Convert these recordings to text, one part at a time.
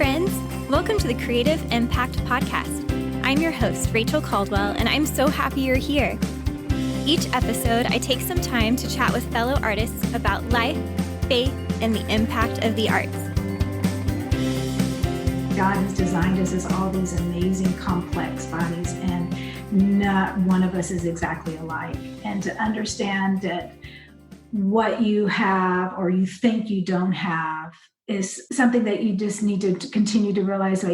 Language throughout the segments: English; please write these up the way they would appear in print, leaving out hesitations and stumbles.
friends. Welcome to the Creative Impact Podcast. I'm your host, Rachel Caldwell, and I'm so happy you're here. Each episode, I take some time to chat with fellow artists about life, faith, and the impact of the arts. God has designed us as all these amazing, complex bodies, and not one of us is exactly alike. And to understand that what you have or you think you don't have is something that you just need to continue to realize,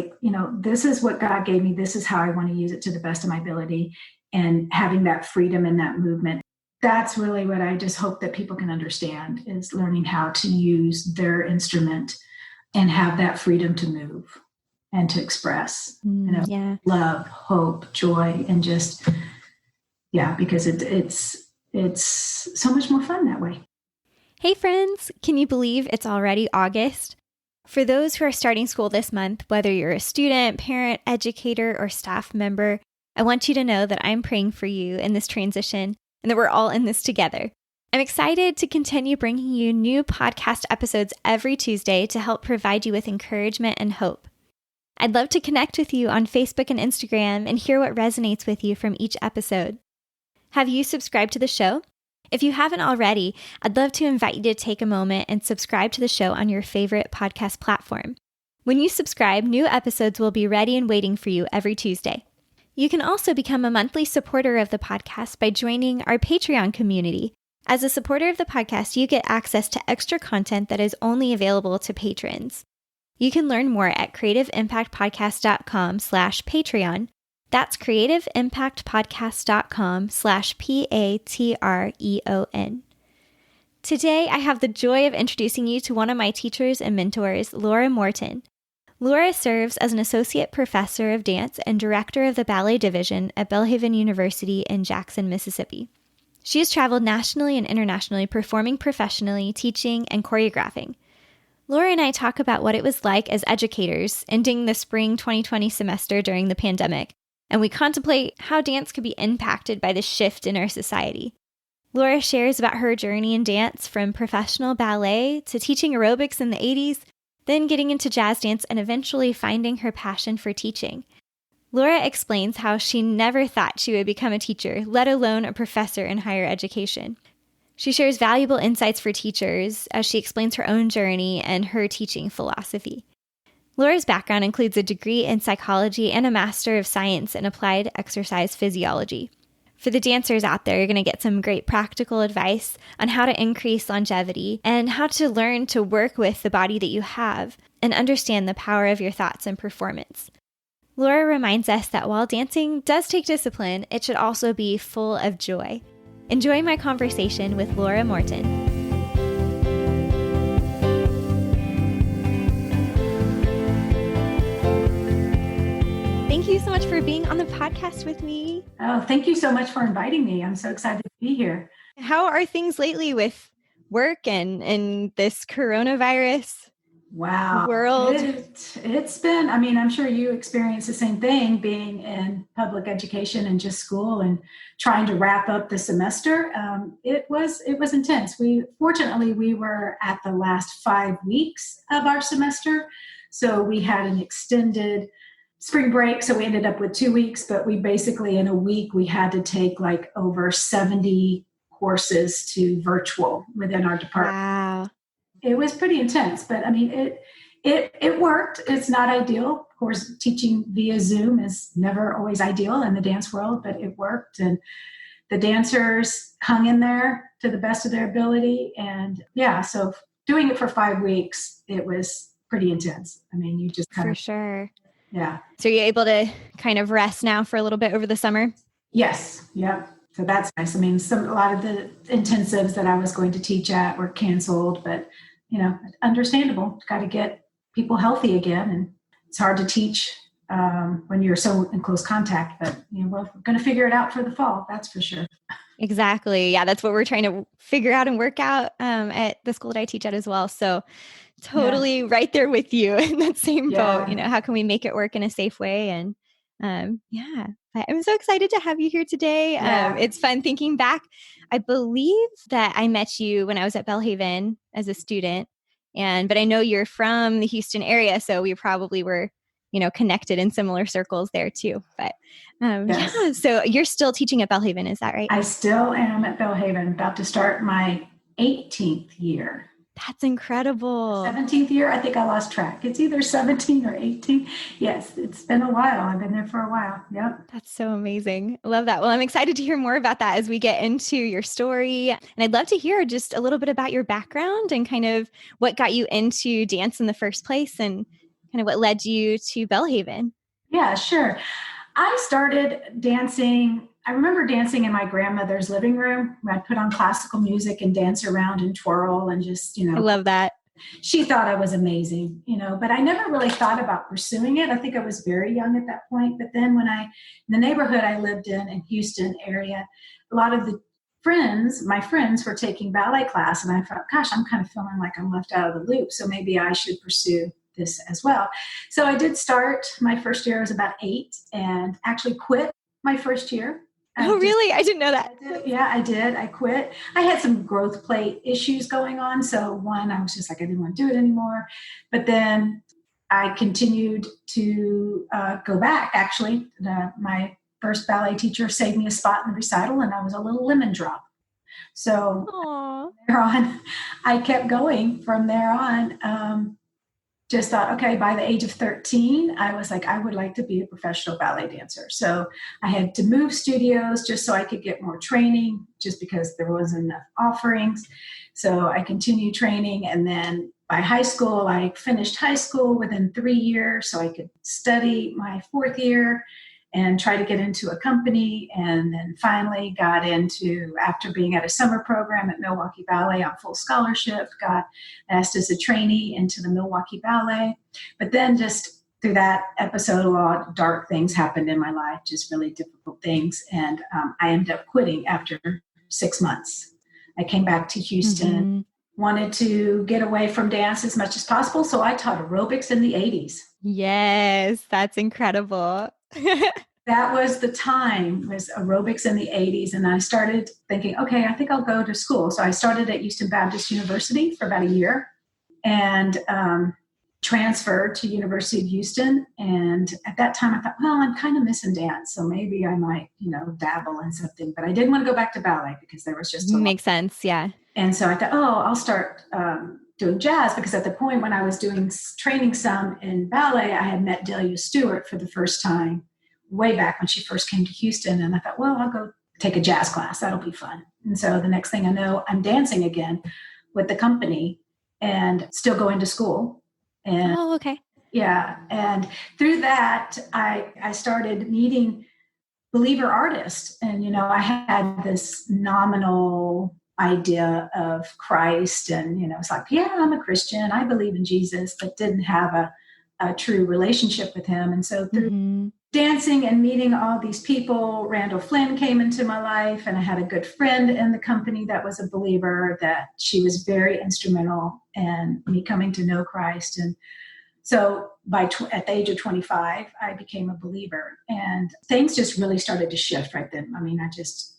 this is what God gave me. This is how I want to use it to the best of my ability, and having that freedom and that movement. That's really what I just hope that people can understand, is learning how to use their instrument and have that freedom to move and to express, love, hope, joy, and just, because it's so much more fun that way. Hey friends, can you believe it's already August? For those who are starting school this month, whether you're a student, parent, educator, or staff member, I want you to know that I'm praying for you in this transition and that we're all in this together. I'm excited to continue bringing you new podcast episodes every Tuesday to help provide you with encouragement and hope. I'd love to connect with you on Facebook and Instagram and hear what resonates with you from each episode. Have you subscribed to the show? If you haven't already, I'd love to invite you to take a moment and subscribe to the show on your favorite podcast platform. When you subscribe, new episodes will be ready and waiting for you every Tuesday. You can also become a monthly supporter of the podcast by joining our Patreon community. As a supporter of the podcast, you get access to extra content that is only available to patrons. You can learn more at creativeimpactpodcast.com/Patreon. That's creativeimpactpodcast.com/PATREON. Today, I have the joy of introducing you to one of my teachers and mentors, Laura Morton. Laura serves as an associate professor of dance and director of the Ballet Division at Belhaven University in Jackson, Mississippi. She has traveled nationally and internationally performing professionally, teaching, and choreographing. Laura and I talk about what it was like as educators ending the spring 2020 semester during the pandemic, and we contemplate how dance could be impacted by the shift in our society. Laura shares about her journey in dance from professional ballet to teaching aerobics in the 80s, then getting into jazz dance and eventually finding her passion for teaching. Laura explains how she never thought she would become a teacher, let alone a professor in higher education. She shares valuable insights for teachers as she explains her own journey and her teaching philosophy. Laura's background includes a degree in psychology and a Master of Science in Applied Exercise Physiology. For the dancers out there, you're going to get some great practical advice on how to increase longevity and how to learn to work with the body that you have and understand the power of your thoughts and performance. Laura reminds us that while dancing does take discipline, it should also be full of joy. Enjoy my conversation with Laura Morton. Thank you so much for being on the podcast with me. Oh, thank you so much for inviting me. I'm so excited to be here. How are things lately with work and this coronavirus world? It's been, I'm sure you experience the same thing, being in public education and just school and trying to wrap up the semester. It was intense. Fortunately, we were at the last 5 weeks of our semester. So we had an extended spring break, so we ended up with 2 weeks, but we basically, in a week, we had to take like over 70 courses to virtual within our department. Wow. It was pretty intense, but it worked. It's not ideal. Of course, teaching via Zoom is never always ideal in the dance world, but it worked. And the dancers hung in there to the best of their ability. And so doing it for 5 weeks, it was pretty intense. You just kind of... For sure. Yeah. So you're able to kind of rest now for a little bit over the summer? Yes. Yeah. So that's nice. A lot of the intensives that I was going to teach at were canceled, but, understandable. Got to get people healthy again. And it's hard to teach when you're so in close contact, but, we're going to figure it out for the fall. That's for sure. Exactly. Yeah. That's what we're trying to figure out and work out at the school that I teach at as well. So totally right there with you in that same boat. How can we make it work in a safe way? And I'm so excited to have you here today. It's fun thinking back. I believe that I met you when I was at Belhaven as a student. But I know you're from the Houston area, so we probably were, connected in similar circles there too. But Yes, so you're still teaching at Belhaven, is that right? I still am at Belhaven, about to start my 18th year. That's incredible. 17th year, I think I lost track. It's either 17 or 18. Yes, it's been a while. I've been there for a while. Yep. That's so amazing. I love that. Well, I'm excited to hear more about that as we get into your story. And I'd love to hear just a little bit about your background and kind of what got you into dance in the first place and kind of what led you to Belhaven. Yeah, sure. I started dancing. I remember dancing in my grandmother's living room. I'd put on classical music and dance around and twirl and just, I love that. she thought I was amazing, but I never really thought about pursuing it. I think I was very young at that point. But then in the neighborhood I lived in Houston area, a lot of my friends were taking ballet class. And I thought, gosh, I'm kind of feeling like I'm left out of the loop. So maybe I should pursue this as well. So I did start. My first year I was about 8 and actually quit my first year. Oh, really? I didn't know that. I did. I quit. I had some growth plate issues going on. So one, I was just like, I didn't want to do it anymore. But then I continued to go back. Actually, my first ballet teacher saved me a spot in the recital and I was a little lemon drop. So Aww. from there on, I kept going from there on. Just thought, okay, by the age of 13, I was like, I would like to be a professional ballet dancer. So I had to move studios just so I could get more training, just because there wasn't enough offerings. So I continued training. And then by high school, I finished high school within 3 years so I could study my 4th year and try to get into a company. And then finally got into, after being at a summer program at Milwaukee Ballet on full scholarship, got asked as a trainee into the Milwaukee Ballet. But then just through that episode, a lot of dark things happened in my life, just really difficult things. And I ended up quitting after 6 months. I came back to Houston, wanted to get away from dance as much as possible. So I taught aerobics in the 80s. Yes, that's incredible. That was the time, was aerobics in the 80s. And I started thinking, okay, I think I'll go to school. So I started at Houston Baptist University for about a year and transferred to University of Houston. And at that time I thought, well, I'm kind of missing dance. So maybe I might, dabble in something, but I didn't want to go back to ballet because there was just Makes sense. Yeah. And so I thought, I'll start doing jazz, because at the point when I was doing training some in ballet, I had met Delia Stewart for the first time way back when she first came to Houston. And I thought, well, I'll go take a jazz class. That'll be fun. And so the next thing I know, I'm dancing again with the company and still going to school. And okay. Yeah. And through that, I started meeting believer artists. And, I had this nominal idea of Christ. And, it's like, yeah, I'm a Christian. I believe in Jesus, but didn't have a true relationship with him. And so through dancing and meeting all these people, Randall Flynn came into my life, and I had a good friend in the company that was a believer, that she was very instrumental in me coming to know Christ. And so at the age of 25, I became a believer, and things just really started to shift right then. I mean, I just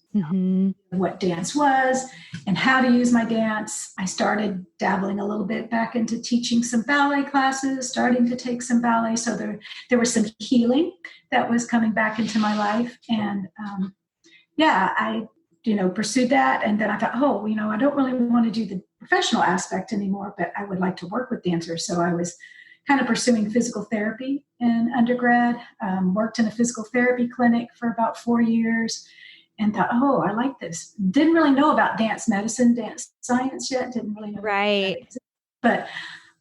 what dance was and how to use my dance. I started dabbling a little bit back into teaching some ballet classes, starting to take some ballet. So there was some healing that was coming back into my life. And I pursued that. And then I thought, I don't really want to do the professional aspect anymore, but I would like to work with dancers. So I was kind of pursuing physical therapy in undergrad, worked in a physical therapy clinic for about 4 years, and thought, I like this. Didn't really know about dance medicine, dance science yet. Didn't really know. Right. But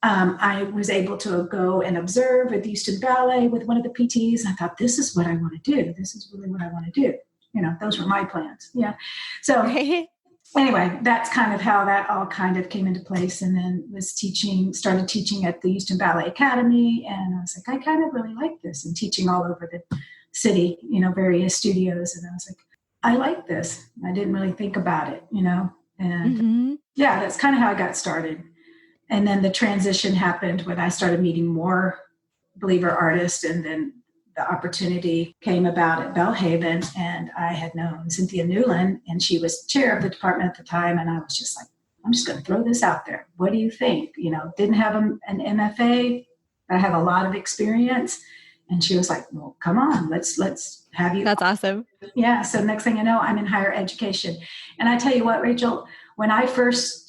I was able to go and observe at Houston Ballet with one of the PTs. I thought, this is what I want to do. This is really what I want to do. Those were my plans. Yeah. So anyway, that's kind of how that all kind of came into place. And then started teaching at the Houston Ballet Academy. And I was like, I kind of really like this, and teaching all over the city, various studios. And I was like, I like this. I didn't really think about it, and that's kind of how I got started. And then the transition happened when I started meeting more believer artists, and then the opportunity came about at Belhaven, and I had known Cynthia Newland, and she was chair of the department at the time. And I was just like, I'm just going to throw this out there. What do you think? Didn't have an MFA. I have a lot of experience. And she was like, well, come on, let's have you. That's awesome. Yeah. So next thing you know, I'm in higher education. And I tell you what, Rachel, when I first,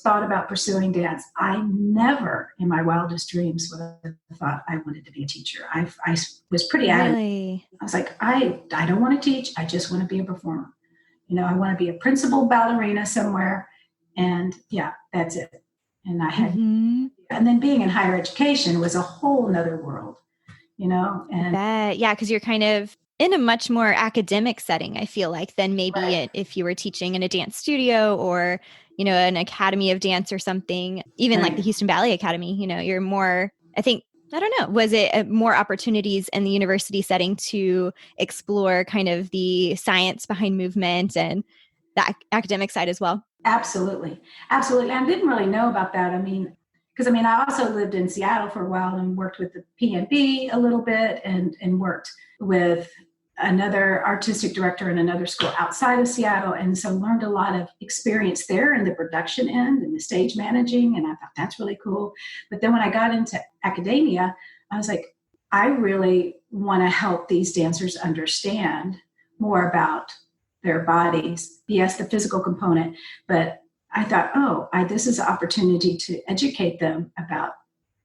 thought about pursuing dance, I never in my wildest dreams would have thought I wanted to be a teacher. I was pretty adamant. Really? I was like, I don't want to teach. I just want to be a performer. I want to be a principal ballerina somewhere. And yeah, that's it. And I had, and then being in higher education was a whole nother world, and yeah, because you're kind of in a much more academic setting, I feel like, than maybe right. if you were teaching in a dance studio or, an academy of dance or something, even like the Houston Ballet Academy, you're more, I think, I don't know, was it more opportunities in the university setting to explore kind of the science behind movement and the academic side as well? Absolutely. Absolutely. I didn't really know about that. Because I also lived in Seattle for a while and worked with the PNB a little bit and worked with another artistic director in another school outside of Seattle. And so learned a lot of experience there in the production end and the stage managing. And I thought that's really cool. But then when I got into academia, I was like, I really want to help these dancers understand more about their bodies. Yes, the physical component, but I thought, this is an opportunity to educate them about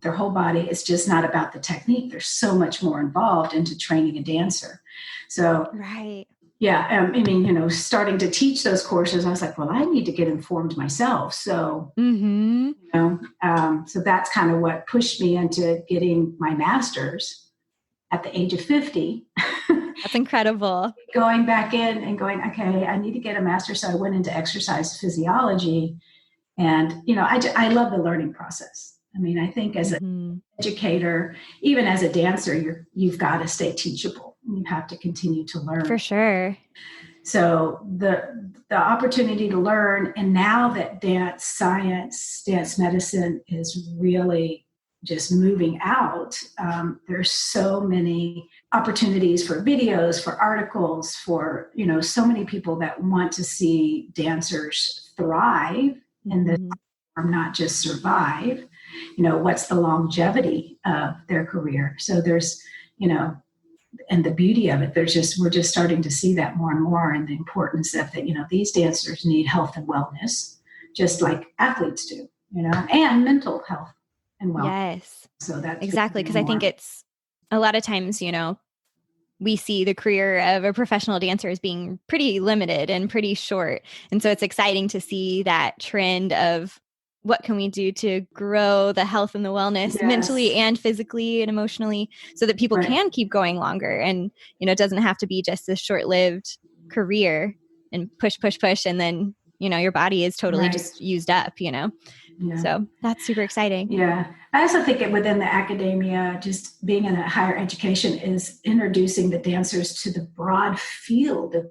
their whole body. It's just not about the technique. There's so much more involved into training a dancer. So, right. Yeah, starting to teach those courses, I was like, well, I need to get informed myself. So, so that's kind of what pushed me into getting my master's at the age of 50. That's incredible. Going back in and going, okay, I need to get a master's. So I went into exercise physiology. And, I love the learning process. I think as an educator, even as a dancer, you've got to stay teachable. You have to continue to learn. For sure. So the opportunity to learn, and now that dance science, dance medicine is really just moving out, there's so many opportunities for videos, for articles, for, so many people that want to see dancers thrive in this form, not just survive. What's the longevity of their career? So there's, and the beauty of it, we're just starting to see that more and more, and the importance of that, these dancers need health and wellness, just like athletes do, and mental health and wellness. Yes. So that's exactly. Because I think it's a lot of times, we see the career of a professional dancer as being pretty limited and pretty short. And so it's exciting to see that trend of what can we do to grow the health and the wellness mentally and physically and emotionally so that people can keep going longer. And, it doesn't have to be just this short-lived career and push. And then, your body is totally just used up, Yeah. So that's super exciting. Yeah. I also think within the academia, just being in a higher education is introducing the dancers to the broad field of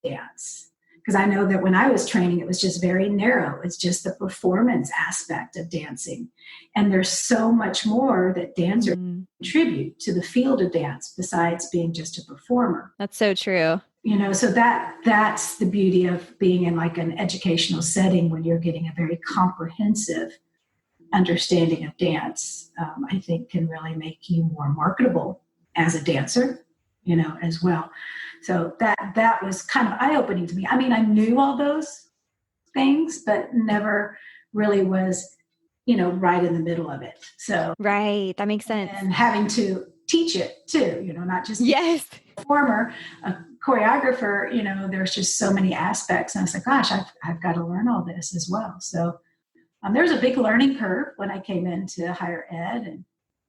dance. Because I know that when I was training, it was just very narrow. It's just the performance aspect of dancing. And there's so much more that dancers contribute to the field of dance besides being just a performer. That's so true. So that's the beauty of being in like an educational setting when you're getting a very comprehensive understanding of dance, I think can really make you more marketable as a dancer, as well. So that was kind of eye-opening to me. I knew all those things, but never really was, right in the middle of it. So right, that makes sense. And having to teach it too, not just yes, a performer, a choreographer. There's just so many aspects, and I was like, gosh, I've got to learn all this as well. So there's a big learning curve when I came into higher ed, and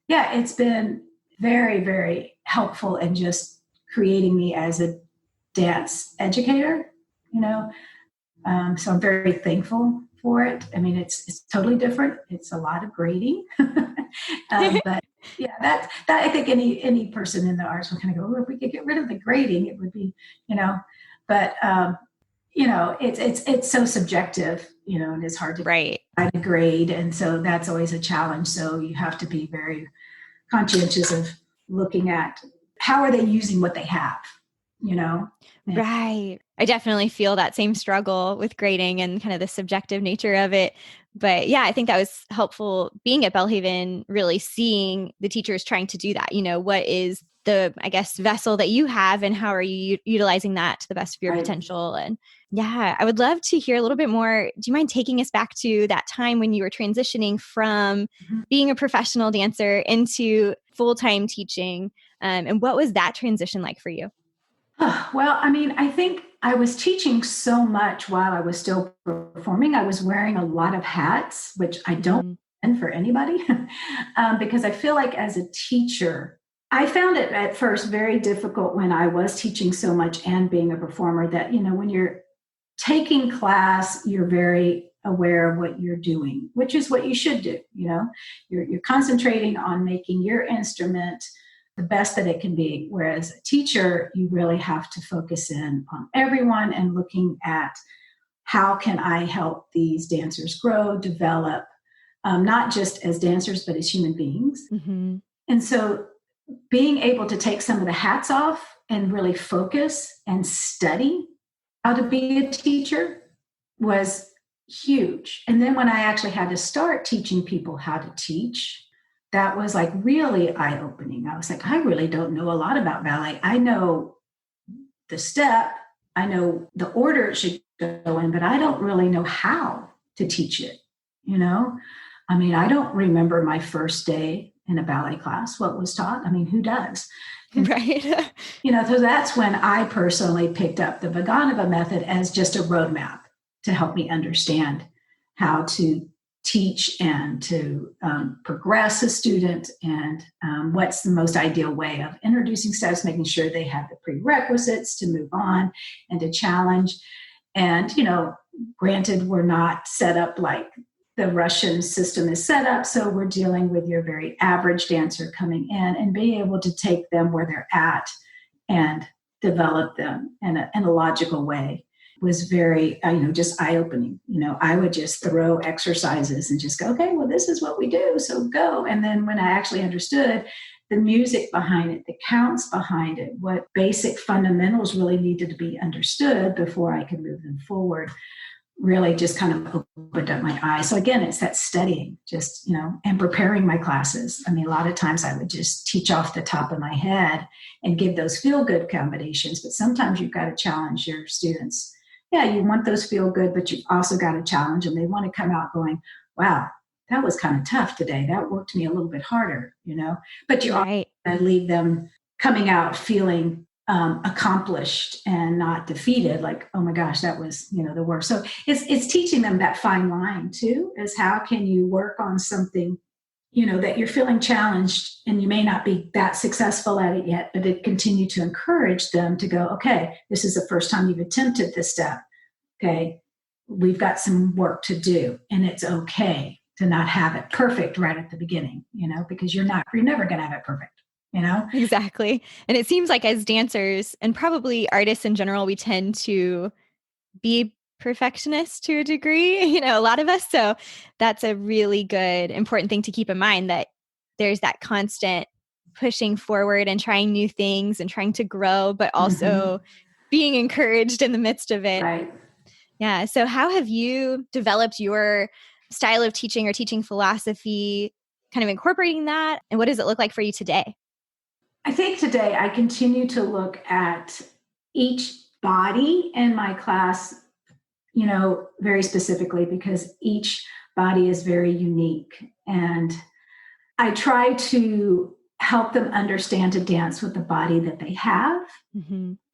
yeah, it's been very, very helpful in just creating me as a dance educator, so I'm very thankful for it. It's totally different. It's a lot of grading, but yeah, that I think any person in the arts would kind of go, if we could get rid of the grading, it would be, but it's so subjective, and it's hard to find a grade, and so that's always a challenge. So you have to be very conscientious of looking at how are they using what they have, Right. I definitely feel that same struggle with grading and kind of the subjective nature of it. But yeah, I think that was helpful being at Belhaven, really seeing the teachers trying to do that. What is the, I guess, vessel that you have and how are you utilizing that to the best of your Right. potential? And yeah, I would love to hear a little bit more. Do you mind taking us back to that time when you were transitioning from being a professional dancer into full-time teaching? And what was that transition like for you? Well, I mean, I think I was teaching so much while I was still performing. I was wearing a lot of hats, which I don't Mhm. recommend for anybody, because I feel like as a teacher, I found it at first very difficult when I was teaching so much and being a performer that, when you're taking class, you're very aware of what you're doing, which is what you should do. You're concentrating on making your instrument the best that it can be. Whereas a teacher, you really have to focus in on everyone and looking at how can I help these dancers grow, develop, not just as dancers, but as human beings. Mm-hmm. And so being able to take some of the hats off and really focus and study how to be a teacher was huge. And then when I actually had to start teaching people how to teach, that was like really eye opening. I was like, I really don't know a lot about ballet. I know the step, I know the order it should go in, but I don't really know how to teach it. I mean, I don't remember my first day in a ballet class, what was taught. I mean, who does? And, Right. so that's when I personally picked up the Vaganova method as just a roadmap to help me understand how to teach and to progress a student and what's the most ideal way of introducing steps, making sure they have the prerequisites to move on and to challenge. And, granted, we're not set up like the Russian system is set up. So we're dealing with your very average dancer coming in and being able to take them where they're at and develop them in a logical way was very, just eye-opening. I would just throw exercises and just go, okay, well, this is what we do, so go. And then when I actually understood the music behind it, the counts behind it, what basic fundamentals really needed to be understood before I could move them forward, really just kind of opened up my eyes. So again, it's that studying, just, and preparing my classes. I mean, a lot of times I would just teach off the top of my head and give those feel-good combinations, but sometimes you've got to challenge your students. Yeah, you want those feel good, but you've also got to challenge them. They want to come out going, wow, that was kind of tough today. That worked me a little bit harder, but you Right. also leave them coming out feeling accomplished and not defeated, like, oh my gosh, that was, the worst. So it's teaching them that fine line too, is how can you work on something, that you're feeling challenged and you may not be that successful at it yet, but it continue to encourage them to go, okay, this is the first time you've attempted this step. Okay, we've got some work to do, and it's okay to not have it perfect right at the beginning, because you're never going to have it perfect. Exactly. And it seems like as dancers and probably artists in general, we tend to be perfectionists to a degree, a lot of us. So that's a really good, important thing to keep in mind, that there's that constant pushing forward and trying new things and trying to grow, but also being encouraged in the midst of it. Right. Yeah. So how have you developed your style of teaching or teaching philosophy, kind of incorporating that? And what does it look like for you today? I think today I continue to look at each body in my class, very specifically, because each body is very unique. And I try to help them understand to dance with the body that they have,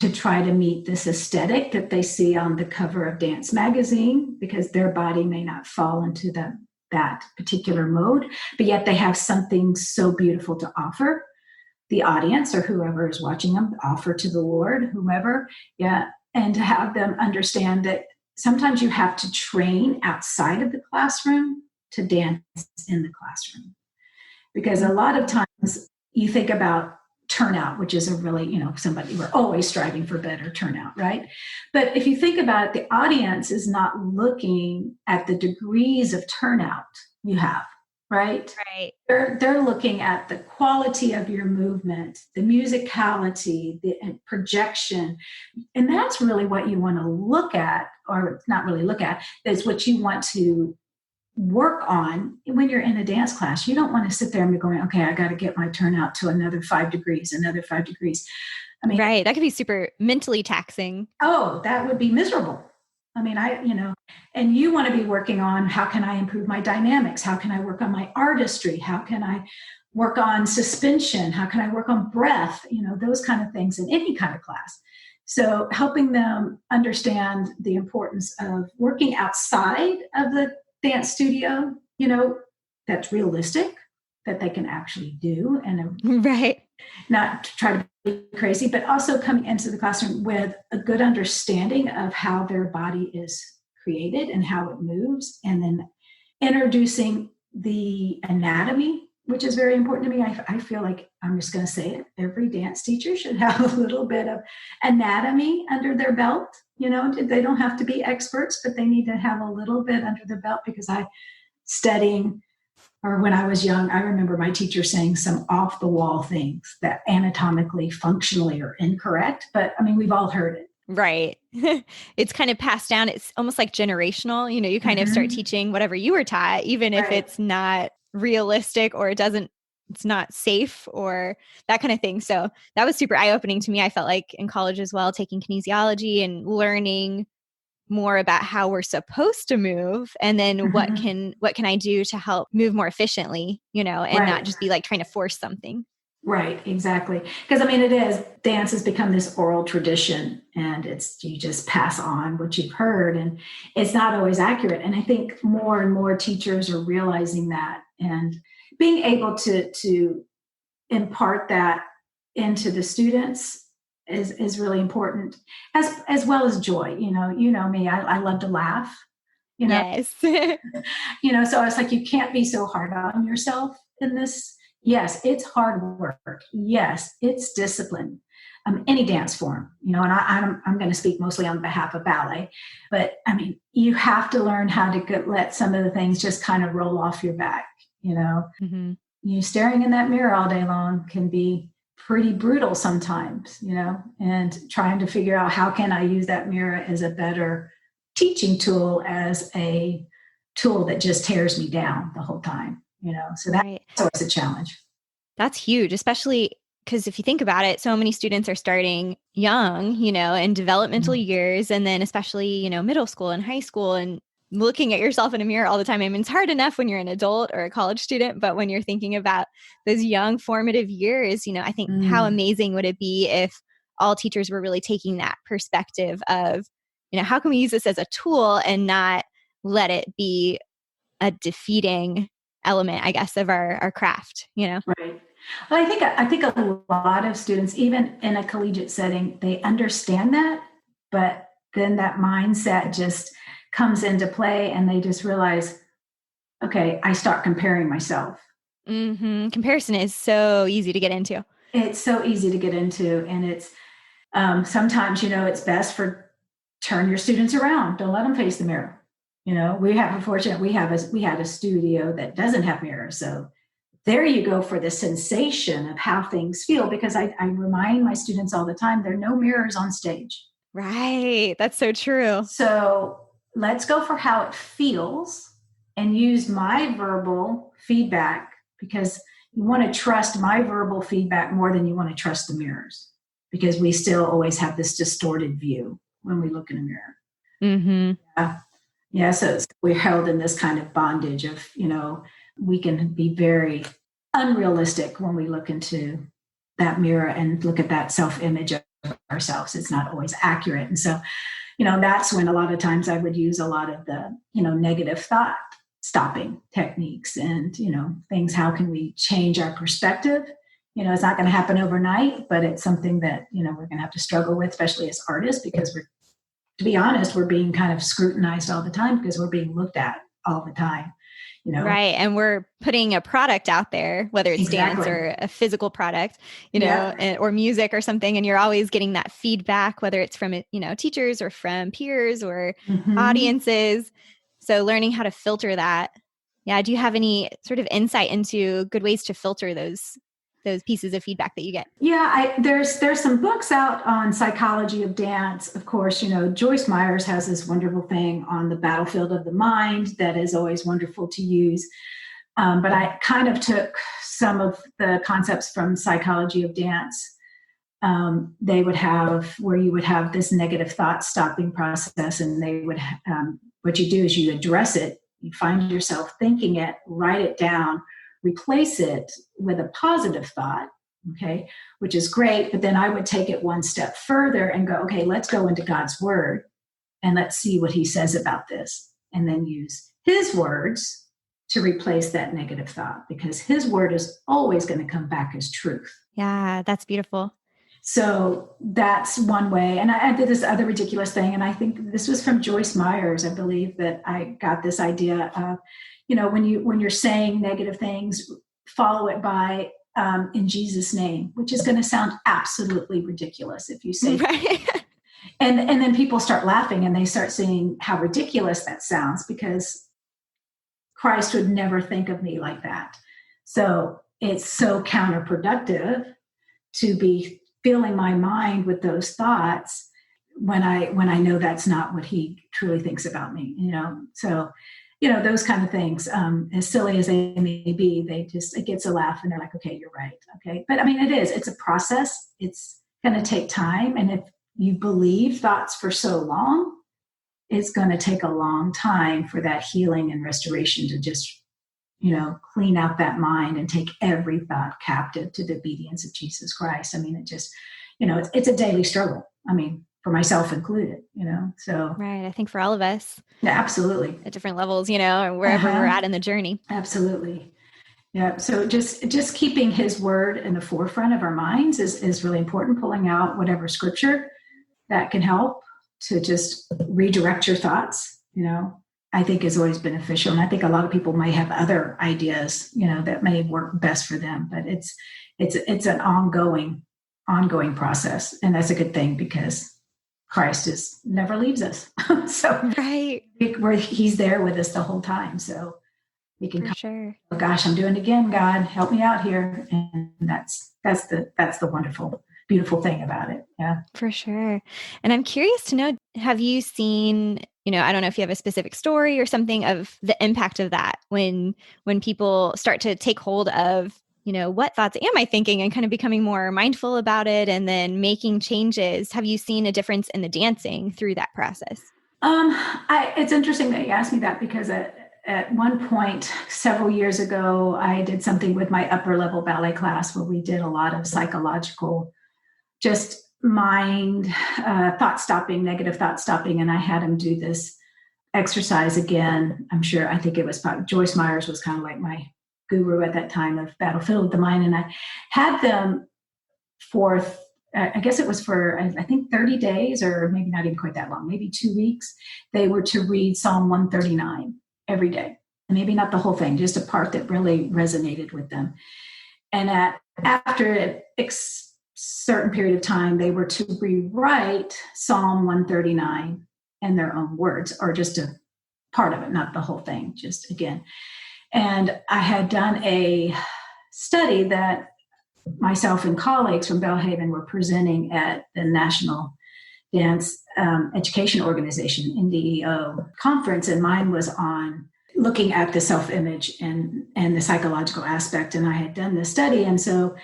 to try to meet this aesthetic that they see on the cover of Dance Magazine, because their body may not fall into that particular mode, but yet they have something so beautiful to offer the audience or whoever is watching them, offer to the Lord, whomever. Yeah. And to have them understand that sometimes you have to train outside of the classroom to dance in the classroom. Because a lot of times you think about turnout, which is a really, we're always striving for better turnout, right? But if you think about it, the audience is not looking at the degrees of turnout you have. right? Right. They're looking at the quality of your movement, the musicality, the projection. And that's really what you want to look at, or not really look at, is what you want to work on when you're in a dance class. You don't want to sit there and be going, okay, I got to get my turnout to another 5 degrees, another 5 degrees. I mean, right. That could be super mentally taxing. oh, that would be miserable. I mean, and you want to be working on, how can I improve my dynamics? How can I work on my artistry? How can I work on suspension? How can I work on breath? Those kind of things in any kind of class. So helping them understand the importance of working outside of the dance studio, that's realistic, that they can actually do, and Right. not try to be crazy, but also coming into the classroom with a good understanding of how their body is created and how it moves, and then introducing the anatomy, which is very important to me. I feel like, I'm just going to say it, every dance teacher should have a little bit of anatomy under their belt. They don't have to be experts, but they need to have a little bit under their belt, because studying, or when I was young, I remember my teacher saying some off the wall things that anatomically, functionally are incorrect. But I mean, we've all heard it. Right. It's kind of passed down. It's almost like generational. You kind of start teaching whatever you were taught, even if it's not realistic, or it's not safe, or that kind of thing. So that was super eye-opening to me. I felt like in college as well, taking kinesiology and learning more about how we're supposed to move, and then what can I do to help move more efficiently, and not just be like trying to force something. Right, exactly. Because dance has become this oral tradition, and you just pass on what you've heard, and it's not always accurate. And I think more and more teachers are realizing that, and being able to impart that into the students is really important, as well as joy. Me, I love to laugh. Yes. So it's like, you can't be so hard on yourself in this. Yes, it's hard work. Yes, it's discipline. Any dance form, and I'm going to speak mostly on behalf of ballet, but I mean, you have to learn how to let some of the things just kind of roll off your back. You staring in that mirror all day long can be pretty brutal sometimes, and trying to figure out, how can I use that mirror as a better teaching tool, as a tool that just tears me down the whole time. So that's always a challenge. That's huge, especially because if you think about it, so many students are starting young, in developmental years, and then especially, middle school and high school, and looking at yourself in a mirror all the time. I mean, it's hard enough when you're an adult or a college student, but when you're thinking about those young formative years, I think how amazing would it be if all teachers were really taking that perspective of, how can we use this as a tool and not let it be a defeating element, I guess, of our craft, Right. Well, I think a lot of students, even in a collegiate setting, they understand that, but then that mindset just comes into play, and they just realize, okay, I start comparing myself. Comparison is so easy to get into. It's so easy to get into, and it's sometimes, it's best for turn your students around. Don't let them face the mirror. We had a studio that doesn't have mirrors, so there you go for the sensation of how things feel, because I remind my students all the time, there are no mirrors on stage. Right. That's so true. So let's go for how it feels and use my verbal feedback, because you want to trust my verbal feedback more than you want to trust the mirrors, because we still always have this distorted view when we look in a mirror. Yeah. So we're held in this kind of bondage of, we can be very unrealistic when we look into that mirror and look at that self-image of ourselves. It's not always accurate. And so, that's when a lot of times I would use a lot of the, negative thought stopping techniques and, things. How can we change our perspective? It's not going to happen overnight, but it's something that, we're going to have to struggle with, especially as artists, because to be honest, we're being kind of scrutinized all the time, because we're being looked at all the time. Right. And we're putting a product out there, whether it's dance or a physical product, or music or something. And you're always getting that feedback, whether it's from, teachers or from peers or audiences. So learning how to filter that Yeah. Do you have any sort of insight into good ways to filter those pieces of feedback that you get? Yeah, there's some books out on psychology of dance. Of course, Joyce Myers has this wonderful thing on the battlefield of the mind that is always wonderful to use. But I kind of took some of the concepts from psychology of dance. They would have where you would have this negative thought stopping process, and they would what you do is you address it. You find yourself thinking it, write it down, replace it with a positive thought, okay, which is great. But then I would take it one step further and go, okay, let's go into God's word and let's see what he says about this. And then use his words to replace that negative thought, because his word is always going to come back as truth. Yeah, that's beautiful. So that's one way. And I did this other ridiculous thing. And I think this was from Joyce Myers. I believe that I got this idea of, when you're saying negative things, follow it by in Jesus' name, which is going to sound absolutely ridiculous if you say, right. and then people start laughing and they start seeing how ridiculous that sounds, because Christ would never think of me like that. So it's so counterproductive to be filling my mind with those thoughts when I know that's not what he truly thinks about me, So, those kind of things, as silly as they may be, it gets a laugh and they're like, okay, you're right. Okay. But I mean, it's a process. It's going to take time. And if you believe thoughts for so long, it's going to take a long time for that healing and restoration to just, clean out that mind and take every thought captive to the obedience of Jesus Christ. I mean, it just, it's a daily struggle. I mean, for myself included, so. Right. I think for all of us. Yeah, absolutely. At different levels, or wherever we're at in the journey. Absolutely. Yeah. So just keeping his word in the forefront of our minds is really important. Pulling out whatever scripture that can help to just redirect your thoughts, I think is always beneficial. And I think a lot of people might have other ideas, that may work best for them, but it's an ongoing process. And that's a good thing, because Christ never leaves us. So right. He's there with us the whole time. So we can sure. Oh gosh, I'm doing it again. God, help me out here. And that's the wonderful, beautiful thing about it. Yeah. For sure. And I'm curious to know, have you seen, I don't know if you have a specific story or something of the impact of that when people start to take hold of, what thoughts am I thinking, and kind of becoming more mindful about it and then making changes. Have you seen a difference in the dancing through that process? It's interesting that you asked me that, because at one point several years ago, I did something with my upper level ballet class where we did a lot of psychological, just mind negative thought stopping. And I had them do this exercise again. I think it was Joyce Myers was kind of like my guru at that time of battlefield with the mind. And I had them for, I guess it was for, I think 30 days, or maybe not even quite that long, maybe 2 weeks. They were to read Psalm 139 every day. Maybe not the whole thing, just a part that really resonated with them. And after a certain period of time, they were to rewrite Psalm 139 in their own words, or just a part of it, not the whole thing, just again. And I had done a study that myself and colleagues from Belhaven were presenting at the National Dance Education Organization, NDEO conference, and mine was on looking at the self-image and the psychological aspect. And I had done this study, and so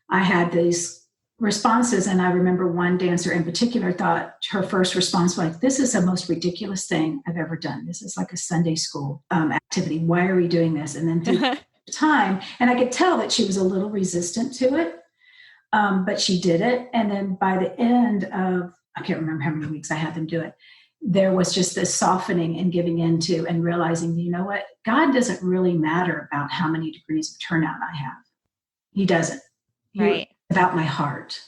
I had these responses, and I remember one dancer in particular thought her first response was like, "This is the most ridiculous thing I've ever done. This is like a Sunday school activity. Why are we doing this?" And then through time, and I could tell that she was a little resistant to it, but she did it. And then by the end of, I can't remember how many weeks I had them do it, there was just this softening and giving into and realizing, you know what, God doesn't really matter about how many degrees of turnout I have. He doesn't. Right. About my heart.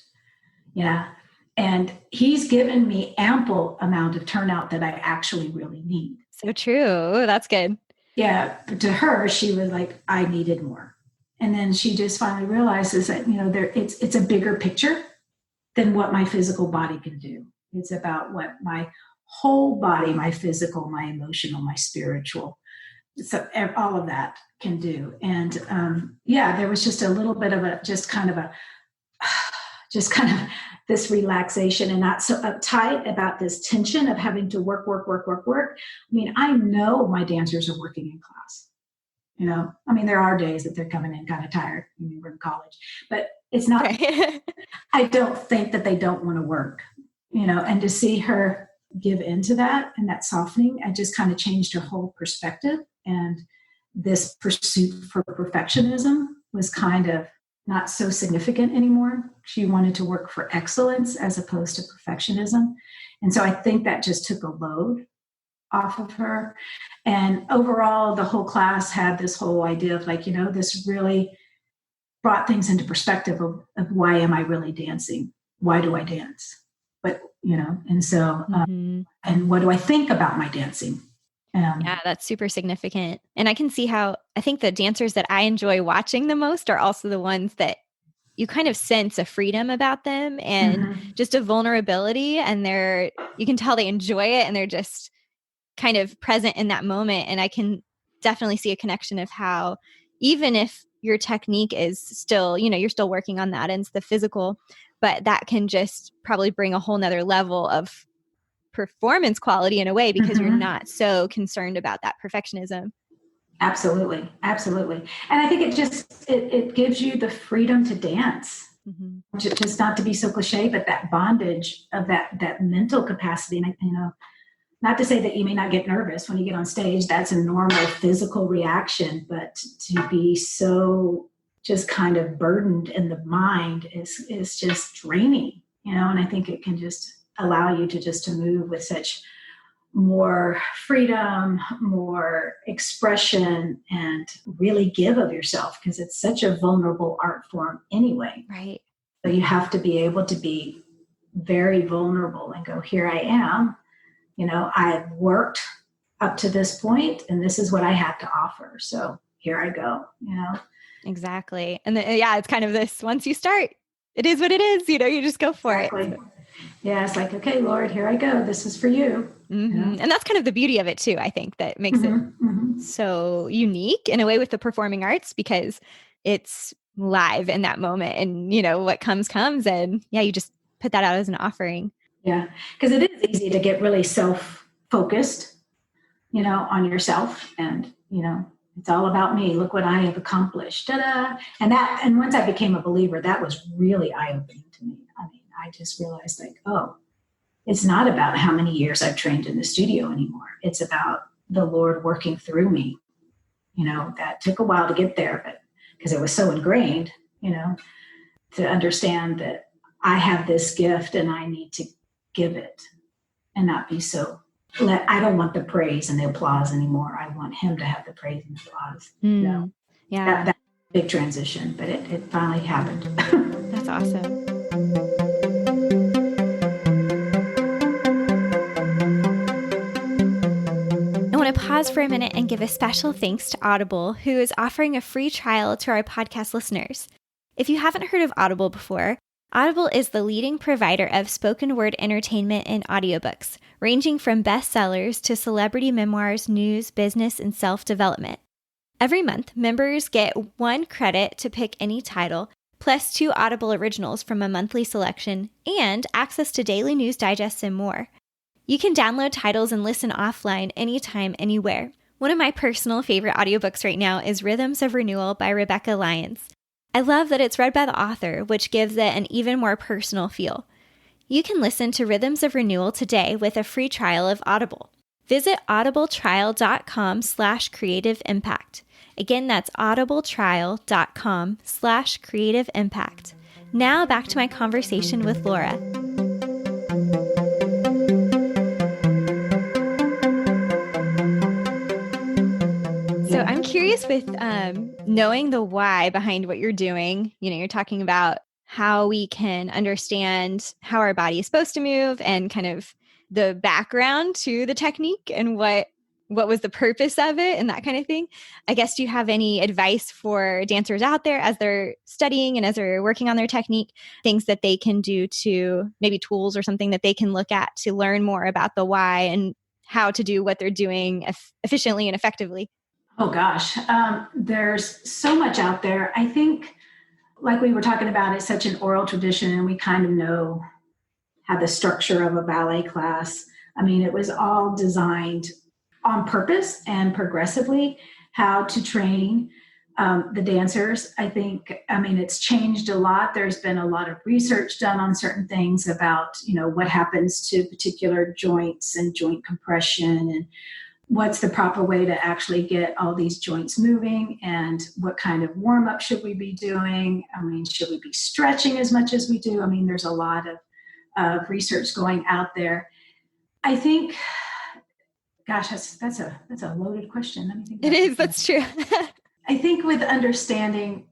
Yeah. And he's given me ample amount of turnout that I actually really need. So true. That's good. Yeah. But to her, she was like, I needed more. And then she just finally realizes that, it's a bigger picture than what my physical body can do. It's about what my whole body, my physical, my emotional, my spiritual, So all of that can do. And there was just a little bit of just kind of this relaxation and not so uptight about this tension of having to work. I mean, I know my dancers are working in class. I mean, there are days that they're coming in kind of tired. I mean, we're in college, but it's not, I don't think that they don't want to work, and to see her give into that and that softening, I just kind of changed her whole perspective. And this pursuit for perfectionism was kind of not so significant anymore. She wanted to work for excellence as opposed to perfectionism. And so I think that just took a load off of her. And overall, the whole class had this whole idea of this really brought things into perspective of why am I really dancing? Why do I dance? But, and so, and what do I think about my dancing? Yeah, that's super significant. And I can see how I think the dancers that I enjoy watching the most are also the ones that you kind of sense a freedom about them and just a vulnerability. And you can tell they enjoy it and they're just kind of present in that moment. And I can definitely see a connection of how even if your technique is still, you're still working on that and it's the physical, but that can just probably bring a whole nother level of performance quality in a way because you're not so concerned about that perfectionism. Absolutely. And I think it gives you the freedom to dance, just not to be so cliche, but that bondage of that mental capacity. And, not to say that you may not get nervous when you get on stage, that's a normal physical reaction, but to be so just kind of burdened in the mind is just draining, and I think it can just allow you to move with such more freedom, more expression, and really give of yourself because it's such a vulnerable art form anyway. Right. So you have to be able to be very vulnerable and go, here I am. I've worked up to this point and this is what I have to offer. So here I go, Exactly. And it's kind of this, once you start, it is what it is, you just go for it. Yeah, it's like, okay, Lord, here I go. This is for you. And that's kind of the beauty of it too, I think, that makes it so unique in a way with the performing arts because it's live in that moment and, what comes. And you just put that out as an offering. Yeah, because it is easy to get really self-focused, on yourself and, it's all about me. Look what I have accomplished. Ta-da. And once I became a believer, that was really eye-opening to me. I mean, I just realized it's not about how many years I've trained in the studio anymore. It's about the Lord working through me. That took a while to get there, but because it was so ingrained, to understand that I have this gift and I need to give it and not be so. I don't want the praise and the applause anymore. I want him to have the praise and applause. Yeah. That's a big transition, but it finally happened. That's awesome. I want to pause for a minute and give a special thanks to Audible, who is offering a free trial to our podcast listeners. If you haven't heard of Audible before, Audible is the leading provider of spoken word entertainment and audiobooks, ranging from bestsellers to celebrity memoirs, news, business, and self-development. Every month, members get 1 credit to pick any title, plus 2 Audible originals from a monthly selection, and access to daily news digests and more. You can download titles and listen offline anytime, anywhere. One of my personal favorite audiobooks right now is Rhythms of Renewal by Rebecca Lyons. I love that it's read by the author, which gives it an even more personal feel. You can listen to Rhythms of Renewal today with a free trial of Audible. Visit audibletrial.com/creativeimpact. Again, that's audibletrial.com/creativeimpact. Now back to my conversation with Laura. So I'm curious with knowing the why behind what you're doing. You're talking about how we can understand how our body is supposed to move and kind of the background to the technique and what was the purpose of it and that kind of thing. I guess, do you have any advice for dancers out there as they're studying and as they're working on their technique, things that they can do to maybe tools or something that they can look at to learn more about the why and how to do what they're doing efficiently and effectively? Oh gosh, there's so much out there. I think, like we were talking about, it's such an oral tradition, and we kind of know how the structure of a ballet class. I mean, it was all designed on purpose and progressively how to train the dancers. I think, I mean, it's changed a lot. There's been a lot of research done on certain things about, what happens to particular joints and joint compression, and what's the proper way to actually get all these joints moving, and what kind of warm up should we be doing. I mean, should we be stretching as much as we do? I mean, there's a lot of research going out there. I think, gosh, that's a loaded question. Let me think. It is. That's true. I think with understanding,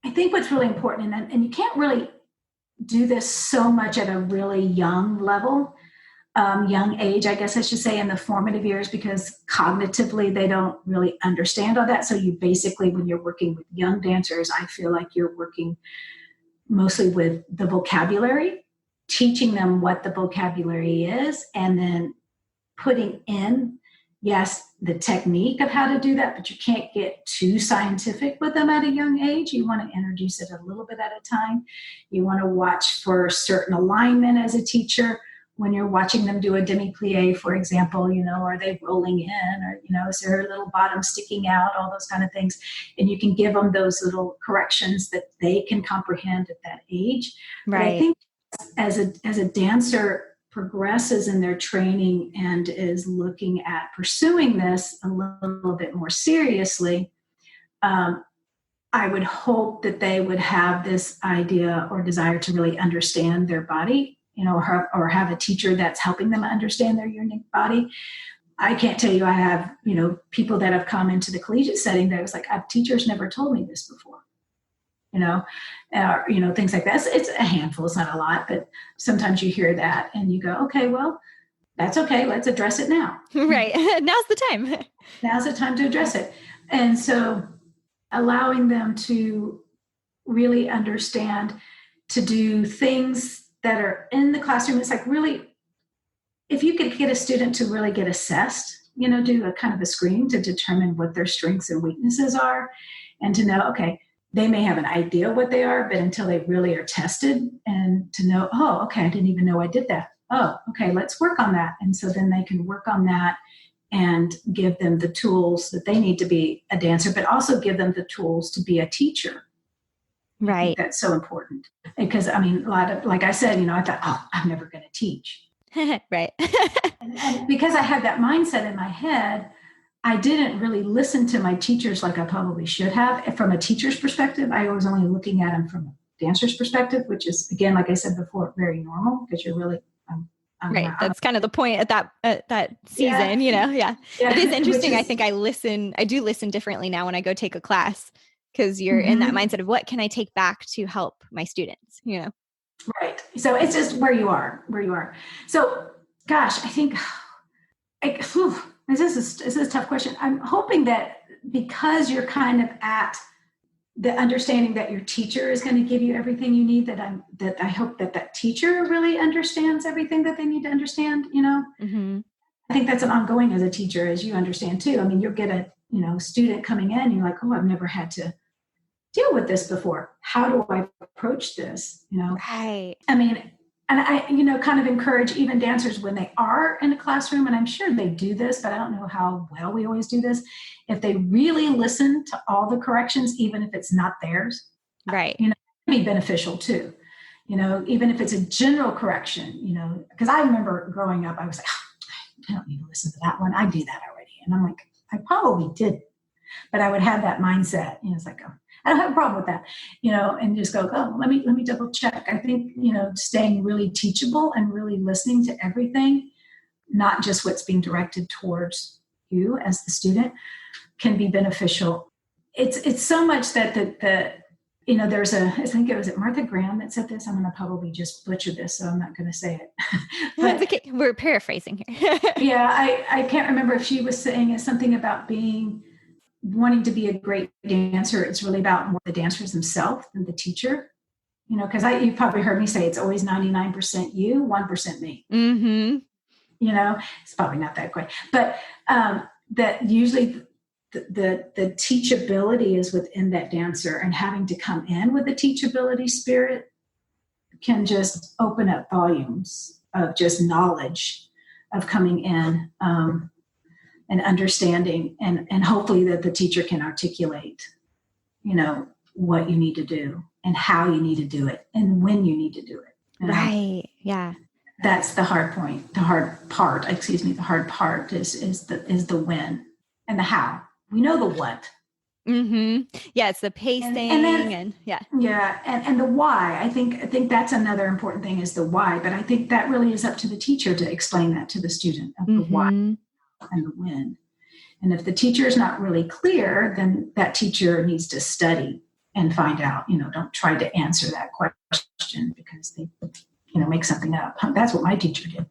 I think what's really important, and you can't really do this so much at a really young level, young age, I guess I should say, in the formative years, because cognitively they don't really understand all that. So you basically, when you're working with young dancers, I feel like you're working mostly with the vocabulary, teaching them what the vocabulary is, and then putting in, yes, the technique of how to do that, but you can't get too scientific with them at a young age. You want to introduce it a little bit at a time. You want to watch for certain alignment as a teacher. When you're watching them do a demi-plie, for example, are they rolling in, or, is their little bottom sticking out, all those kind of things. And you can give them those little corrections that they can comprehend at that age. Right. But I think as a dancer progresses in their training and is looking at pursuing this a little bit more seriously, I would hope that they would have this idea or desire to really understand their body, or have a teacher that's helping them understand their unique body. I can't tell you, I have, people that have come into the collegiate setting that was like, teachers never told me this before, things like that. It's a handful, it's not a lot, but sometimes you hear that and you go, okay, well, that's okay. Let's address it now. Right. Now's the time. Now's the time to address it. And so allowing them to really understand, to do things that are in the classroom. It's like, really, if you could get a student to really get assessed, do a kind of a screen to determine what their strengths and weaknesses are, and to know, okay, they may have an idea what they are, but until they really are tested, and to know, oh, okay, I didn't even know I did that. Oh, okay, let's work on that. And so then they can work on that and give them the tools that they need to be a dancer, but also give them the tools to be a teacher. Right. That's so important, because I mean, a lot of, like I said, I thought, oh, I'm never going to teach. Right. and because I had that mindset in my head, I didn't really listen to my teachers like I probably should have. From a teacher's perspective, I was only looking at them from a dancer's perspective, which is, again, like I said before, very normal, because you're really, right. That's kind of the point at that season, Yeah. It is interesting. I think I do listen differently now when I go take a class, because you're in that mindset of what can I take back to help my students, Right. So it's just where you are. So, gosh, I think this is a tough question. I'm hoping that because you're kind of at the understanding that your teacher is going to give you everything you need, that I hope that teacher really understands everything that they need to understand, Mm-hmm. I think that's an ongoing as a teacher, as you understand too. I mean, you'll get a, student coming in, you're like, oh, I've never had to deal with this before. How do I approach this? Right. I mean, and I, kind of encourage even dancers when they are in a classroom, and I'm sure they do this, but I don't know how well we always do this. If they really listen to all the corrections, even if it's not theirs, right. It can be beneficial too. Even if it's a general correction, because I remember growing up, I was like, oh, I don't need to listen to that one. I do that already. And I'm like, I probably did, but I would have that mindset. It's like, oh, I don't have a problem with that, and just go, oh, let me double check. I think, staying really teachable and really listening to everything, not just what's being directed towards you as the student, can be beneficial. It's so much that there's I think it was Martha Graham that said this. I'm going to probably just butcher this, so I'm not going to say it. But, okay. We're paraphrasing here. Yeah, I can't remember if she was saying something about wanting to be a great dancer. It's really about more the dancers themselves than the teacher, because you've probably heard me say it's always 99% you, 1% me. Mm-hmm. It's probably not that quick, but that usually the teachability is within that dancer, and having to come in with a teachability spirit can just open up volumes of just knowledge of coming in, and understanding, and hopefully that the teacher can articulate, what you need to do and how you need to do it and when you need to do it. Right. Yeah. That's the hard point. The hard part is the when and the how. We know the what. Mm-hmm. Yeah. It's the pacing and yeah. Yeah. And the why. I think that's another important thing, is the why. But I think that really is up to the teacher to explain that to the student, of the why and the when. And if the teacher is not really clear, then that teacher needs to study and find out. Don't try to answer that question because they, make something up. That's what my teacher did.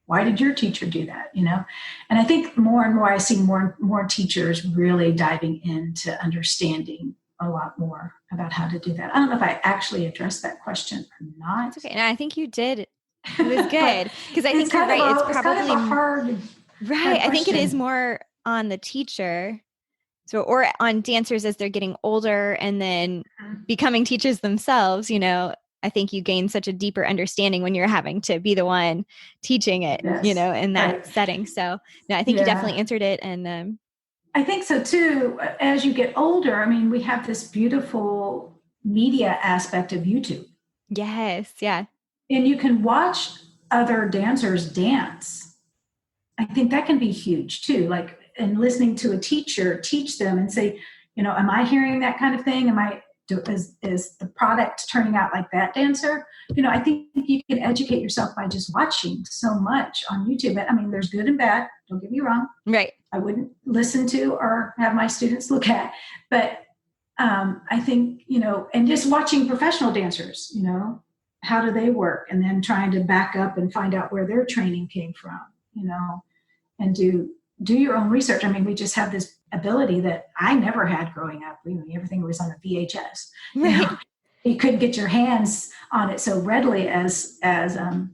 Why did your teacher do that? And I think more and more I see more and more teachers really diving into understanding a lot more about how to do that. I don't know if I actually addressed that question or not. It's okay. And I think you did. It was good. Because I think you're right. It's probably kind of a hard. Right. I think it is more on the teacher. So, or on dancers as they're getting older and then becoming teachers themselves, I think you gain such a deeper understanding when you're having to be the one teaching it, yes. in that setting. So no, I think you definitely answered it. And I think so too. As you get older, we have this beautiful media aspect of YouTube. Yes. Yeah. And you can watch other dancers dance. I think that can be huge too. And listening to a teacher teach them and say, am I hearing that kind of thing? Is the product turning out like that dancer? I think you can educate yourself by just watching so much on YouTube. There's good and bad. Don't get me wrong. Right. I wouldn't listen to or have my students look at, but I think, and just watching professional dancers, how do they work? And then trying to back up and find out where their training came from, and do your own research. We just have this ability that I never had growing up. Everything was on a VHS. Right. You couldn't get your hands on it so readily as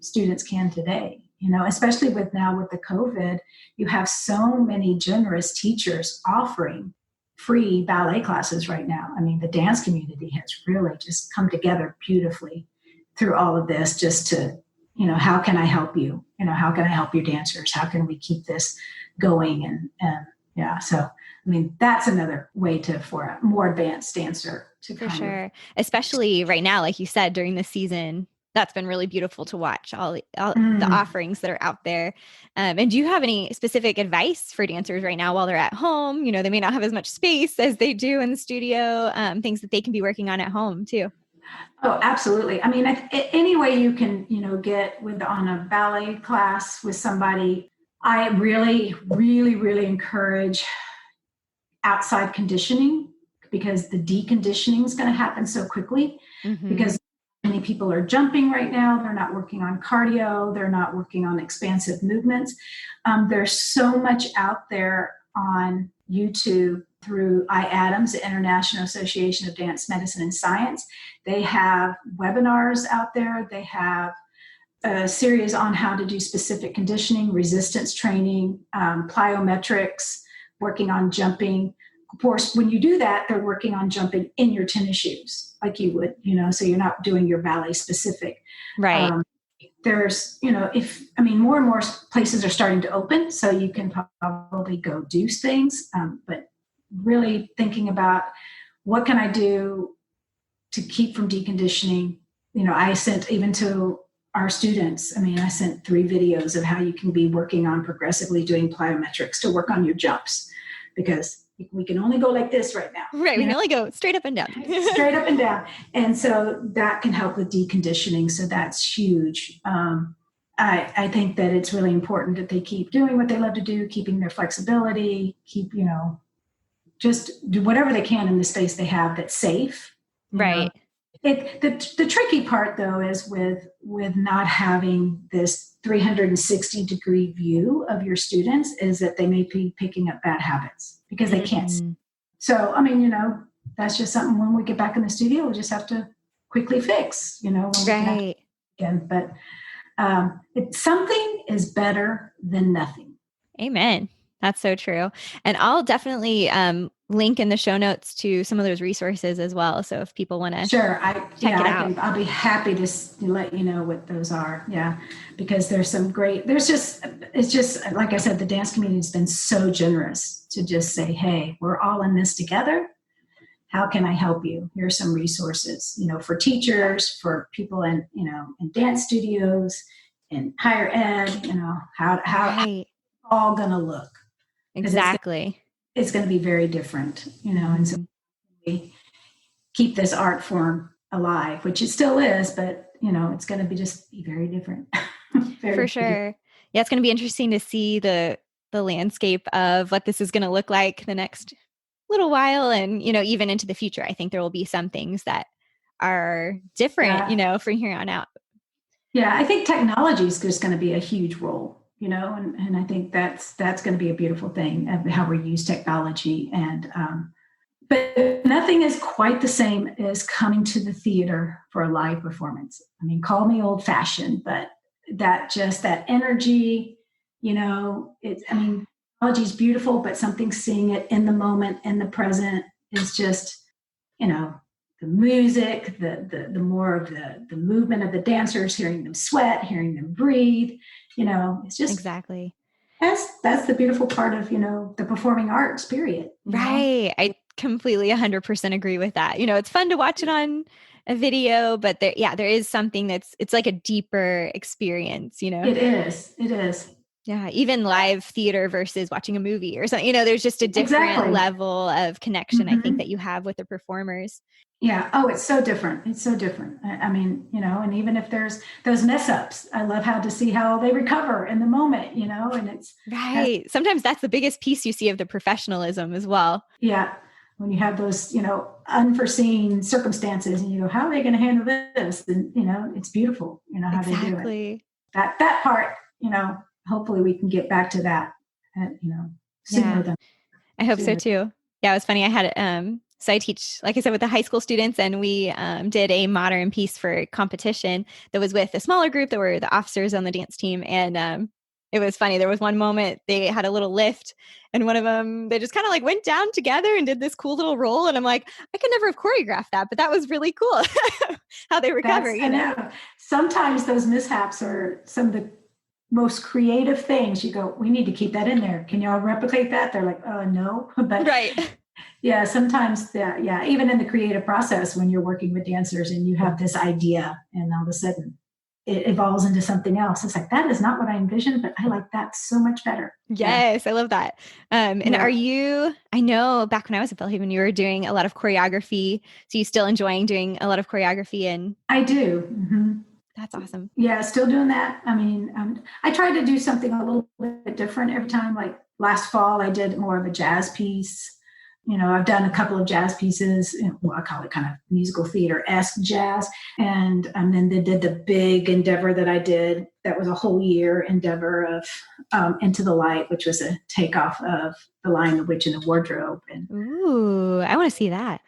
students can today. Especially with the COVID, you have so many generous teachers offering free ballet classes right now. The dance community has really just come together beautifully through all of this, just to, how can I help you? How can I help your dancers? How can we keep this going? And yeah, so that's another way for a more advanced dancer to for sure, especially right now, like you said, during the season. That's been really beautiful to watch all the offerings that are out there. And do you have any specific advice for dancers right now while they're at home? They may not have as much space as they do in the studio, things that they can be working on at home too. Oh, absolutely. Any way you can, get on a ballet class with somebody, I really, really, really encourage outside conditioning, because the deconditioning is going to happen so quickly, because many people are jumping right now. They're not working on cardio. They're not working on expansive movements. There's so much out there on YouTube through IADAMS, the International Association of Dance Medicine and Science. They have webinars out there. They have a series on how to do specific conditioning, resistance training, plyometrics, working on jumping. Of course, when you do that, they're working on jumping in your tennis shoes, like you would, so you're not doing your ballet specific. Right. There's, more and more places are starting to open, so you can probably go do things, but really thinking about what can I do to keep from deconditioning. I sent even to our students, I sent 3 videos of how you can be working on progressively doing plyometrics to work on your jumps, because we can only go like this right now. Right. We can only go straight up and down. Straight up and down. And so that can help with deconditioning. So that's huge. I think that it's really important that they keep doing what they love to do, keeping their flexibility, keep, just do whatever they can in the space they have that's safe. Right. The tricky part, though, is with not having this 360 degree view of your students, is that they may be picking up bad habits because they can't see. So, that's just something when we get back in the studio, we just have to quickly fix, Right. Again. But something is better than nothing. Amen. That's so true. And I'll definitely link in the show notes to some of those resources as well. So if people want to Sure. check it out. I'll be happy to let you know what those are. Yeah. Because there's some great, it's just, like I said, the dance community has been so generous to just say, hey, we're all in this together. How can I help you? Here's some resources, for teachers, for people in dance studios, in higher ed, how Right. it's all going to look. Because Exactly. it's going to be very different, and so we keep this art form alive, which it still is, but it's going to be very different. For sure. Yeah, it's going to be interesting to see the landscape of what this is going to look like the next little while, and even into the future. I think there will be some things that are different, from here on out. Yeah, I think technology is just going to be a huge role, and I think that's going to be a beautiful thing of how we use technology. And but nothing is quite the same as coming to the theater for a live performance. I mean, call me old fashioned, but that energy, technology is beautiful, but something seeing it in the moment, in the present, is just, the music, the more of the movement of the dancers, hearing them sweat, hearing them breathe, it's just Exactly. that's the beautiful part of, the performing arts, period. Right. I completely 100% agree with that. It's fun to watch it on a video, but there is something it's like a deeper experience, It is. It is. Yeah, even live theater versus watching a movie or something, there's just a different Exactly. level of connection, I think, that you have with the performers. Yeah. Oh, it's so different. It's so different. I mean, and even if there's those mess ups, I love how to see how they recover in the moment, and it's right. Sometimes that's the biggest piece you see of the professionalism as well. Yeah. When you have those, unforeseen circumstances and you go, how are they going to handle this? And, it's beautiful, how they do it. That part, hopefully we can get back to that, sooner than I hope so sooner. too. Yeah, it was funny. I had so I teach, like I said, with the high school students, and we did a modern piece for competition that was with a smaller group that were the officers on the dance team. And it was funny. There was one moment they had a little lift, and one of them, they just kind of like went down together and did this cool little roll. And I'm like, I could never have choreographed that, but that was really cool how they recover, I know. Sometimes those mishaps are some of the most creative things. You go, we need to keep that in there. Can y'all replicate that? They're like, oh, no. But right. Yeah, sometimes even in the creative process when you're working with dancers and you have this idea and all of a sudden it evolves into something else. It's like, that is not what I envisioned, but I like that so much better. Yes, I love that. And I know back when I was at Belhaven, you were doing a lot of choreography. So you still enjoying doing a lot of choreography? And I do. Mm-hmm. That's awesome. Yeah, still doing that. I mean, I try to do something a little bit different every time. Like last fall, I did more of a jazz piece. I've done a couple of jazz pieces. I call it kind of musical theater-esque jazz. And then they did the big endeavor that I did. That was a whole year endeavor of Into the Light, which was a takeoff of The Lion, the Witch, and the Wardrobe. And ooh, I want to see that.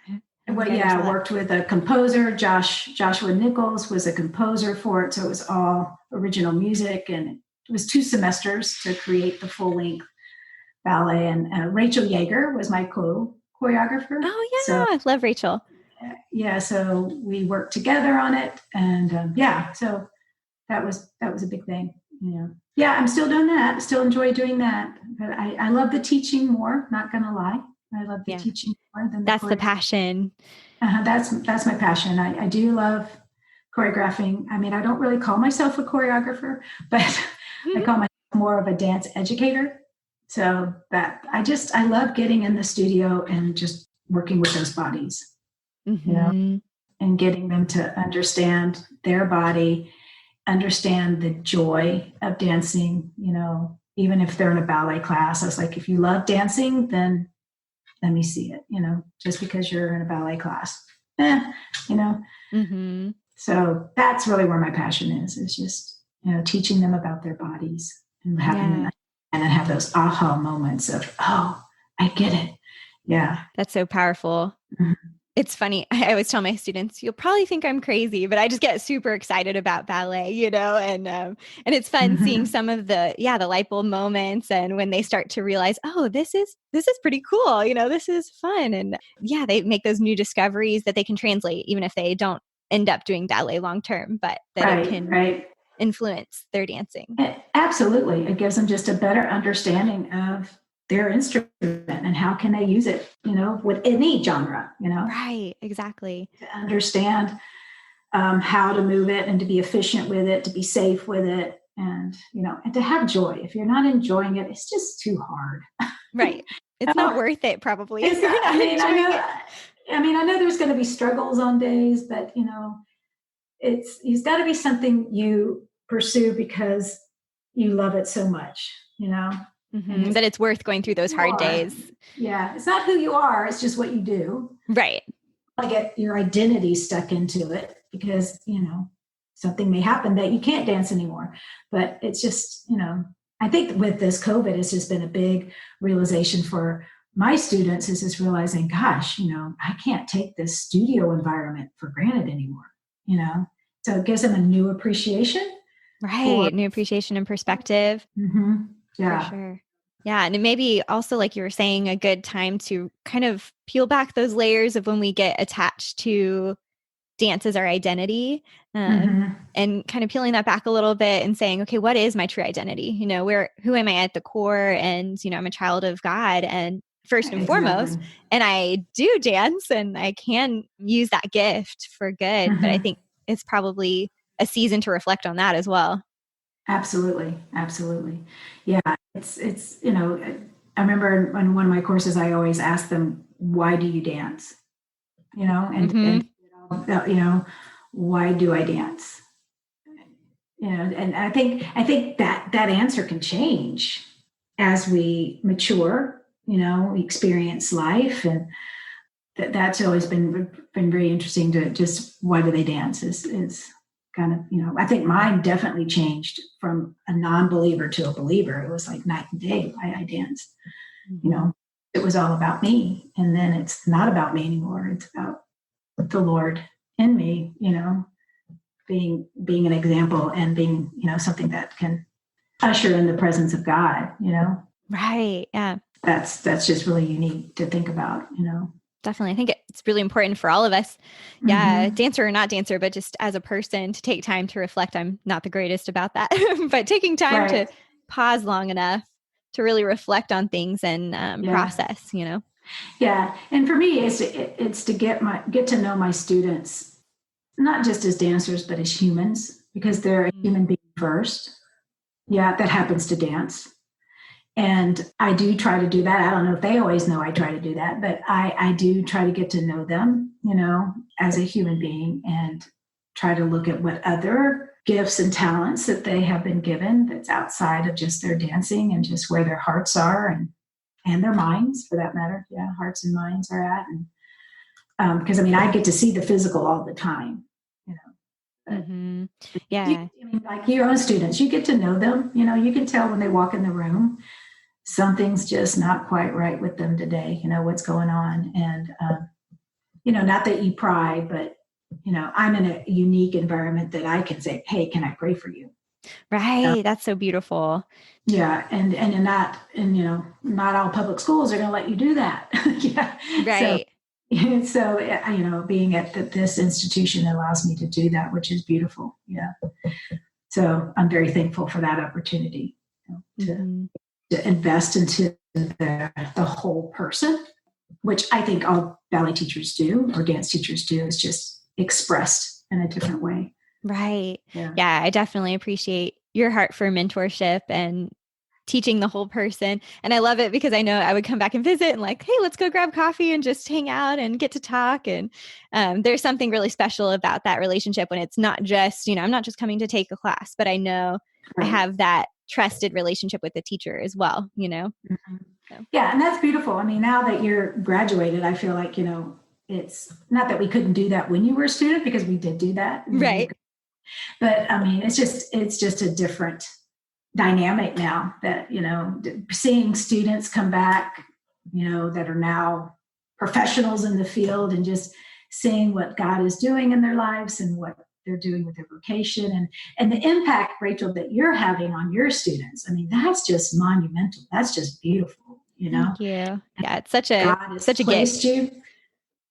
Well, yeah, I worked with a composer. Joshua Nichols was a composer for it. So it was all original music. And it was 2 semesters to create the full-length ballet. And Rachel Yeager was my choreographer. Oh, yeah. So, I love Rachel. Yeah. So we worked together on it. And so that was a big thing. Yeah, I'm still doing that. Still enjoy doing that. But I love the teaching more, not going to lie. I love the teaching more than that's the passion. That's my passion. I do love choreographing. I mean, I don't really call myself a choreographer, but I call myself more of a dance educator. So that I love getting in the studio and just working with those bodies, and getting them to understand their body, understand the joy of dancing, even if they're in a ballet class. I was like, if you love dancing, then let me see it, just because you're in a ballet class, So that's really where my passion is just, teaching them about their bodies and having them and then have those aha moments of, oh, I get it. Yeah. That's so powerful. Mm-hmm. It's funny. I always tell my students, you'll probably think I'm crazy, but I just get super excited about ballet, and it's fun seeing Hmm. some of the light bulb moments, and when they start to realize, oh, this is pretty cool, this is fun, and yeah, they make those new discoveries that they can translate, even if they don't end up doing ballet long term, but that it Right, can right. influence their dancing. Absolutely. It gives them just a better understanding of their instrument and how can they use it, with any genre, Right, exactly. to understand how to move it and to be efficient with it, to be safe with it, and to have joy. If you're not enjoying it, it's just too hard. Right. It's not worth it, probably, if It's, you're I not mean, enjoying it. I know there's going to be struggles on days, but it's got to be something you pursue because you love it so much, and it's That it's worth going through who those you hard are. days. Yeah, it's not who you are, it's just what you do. Right. I get your identity stuck into it because, something may happen that you can't dance anymore. But it's just, I think with this COVID, it's just been a big realization for my students is just realizing, gosh, I can't take this studio environment for granted anymore, you know? So it gives them a new appreciation for, Right. New appreciation and perspective. mhm, For yeah. sure. Yeah. And it may be also, like you were saying, a good time to kind of peel back those layers of when we get attached to dance as our identity, Hmm. and kind of peeling that back a little bit and saying, okay, what is my true identity? Who am I at the core? And, I'm a child of God and first and Exactly. foremost, and I do dance and I can use that gift for good. But I Hmm. think it's probably a season to reflect on that as well. Absolutely, absolutely. Yeah, I remember in one of my courses, I always ask them, "Why do you dance?" And Hmm. why do I dance? And I think that answer can change as we mature. We experience life, and that's always been very interesting to just why do they dance is kind of I think mine definitely changed from a non-believer to a believer. It was like night and day why I danced. you Hmm. know it was all about me, and then it's not about me anymore. It's about the Lord in me, being an example and being something that can usher in the presence of God. Right. Yeah. That's just really unique to think about. Definitely. I think it's really important for all of us. Yeah, Mm-hmm. dancer or not dancer, but just as a person to take time to reflect. I'm not the greatest about that, but taking time to Right. pause long enough to really reflect on things and Yeah. process. Yeah, and for me, it's to get to know my students, not just as dancers, but as humans, because they're a Mm. human being first. Yeah, that happens to dance, and I do try to do that. I don't know if they always know I try to do that, but I do try to get to know them, as a human being, and try to look at what other gifts and talents that they have been given that's outside of just their dancing and just where their hearts are and their minds for that matter. Yeah, hearts and minds are at. And because I mean, I get to see the physical all the time, you know. But Hmm. you, Yeah. I mean, like your own students, you get to know them. You can tell when they walk in the room, something's just not quite right with them today. What's going on, and not that you pry, but I'm in a unique environment that I can say, "Hey, can I pray for you?" Right. That's so beautiful. Yeah, and not all public schools are going to let you do that. Yeah, so Right. being at this institution allows me to do that, which is beautiful. Yeah, so I'm very thankful for that opportunity, to Hmm. invest into the whole person, which I think all ballet teachers do or dance teachers do. Is just expressed in a different way. Right. Yeah. Yeah. I definitely appreciate your heart for mentorship and teaching the whole person. And I love it because I know I would come back and visit and like, hey, let's go grab coffee and just hang out and get to talk. And there's something really special about that relationship when it's not just, I'm not just coming to take a class, but I know I Right. have that trusted relationship with the teacher as well. Mhm. So, Yeah, and that's beautiful. I mean, now that you're graduated, I feel like, it's not that we couldn't do that when you were a student, because we did do that. right. But I mean, it's just a different dynamic now that, seeing students come back, that are now professionals in the field and just seeing what God is doing in their lives and what they're doing with their vocation and the impact, Rachel, that you're having on your students. I mean, that's just monumental. That's just beautiful, you know? Thank you. And Yeah, it's God has such a placed gift. you.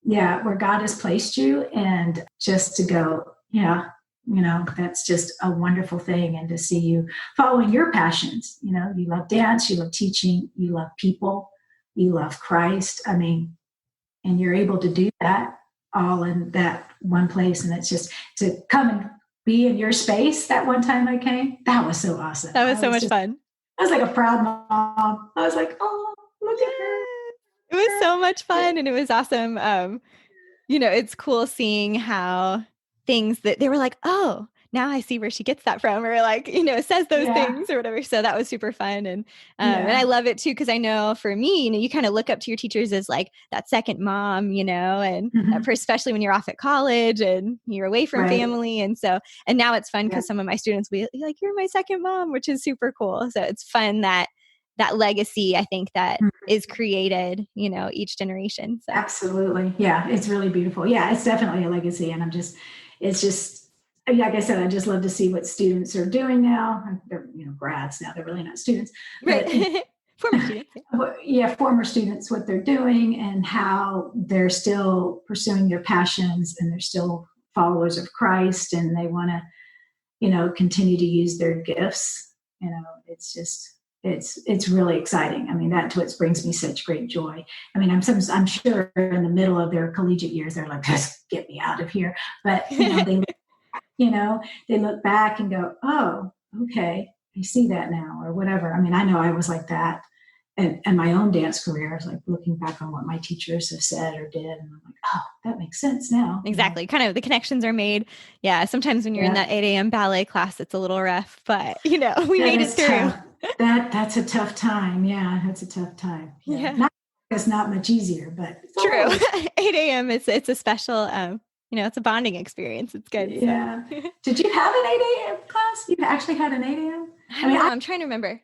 Yeah, where God has placed you, and just to go, yeah, that's just a wonderful thing. And to see you following your passions, you love dance, you love teaching, you love people, you love Christ. I mean, and you're able to do that all in that one place. And it's just to come and be in your space. That one time I came, that was so awesome. That was so much fun. I was like a proud mom. I was like, oh, look at her. It was so much fun and it was awesome. It's cool seeing how things that they were like, oh, now I see where she gets that from, or like, says those things or whatever. So that was super fun. And I love it too, because I know for me, you kind of look up to your teachers as like that second mom, and especially when you're off at college and you're away from family. And now it's fun because some of my students will be like, you're my second mom, which is super cool. So it's fun that legacy, I think, that is created, each generation. So. Absolutely. Yeah. It's really beautiful. Yeah. It's definitely a legacy. And it's just, like I said, I just love to see what students are doing now. They're, grads now, they're really not students. Right. Former students. Yeah. Former students, what they're doing and how they're still pursuing their passions, and they're still followers of Christ, and they want to, continue to use their gifts. It's just, it's really exciting. I mean, that's what brings me such great joy. I mean, I'm sure in the middle of their collegiate years, they're like, just get me out of here. But, they look back and go, oh, okay, I see that now, or whatever. I mean, I know I was like that. And my own dance career, I was like looking back on what my teachers have said or did. And I'm like, oh, that makes sense now. Exactly. Kind of the connections are made. Yeah. Sometimes when you're in that 8 a.m. ballet class, it's a little rough, but we made it through. Tough. That's a tough time. Yeah. That's a tough time. Yeah. It's not much easier, but true. 8 a.m. It's a special, it's a bonding experience. It's good. Yeah. So. Did you have an 8 a.m. class? You actually had an 8 a.m.? I'm trying to remember.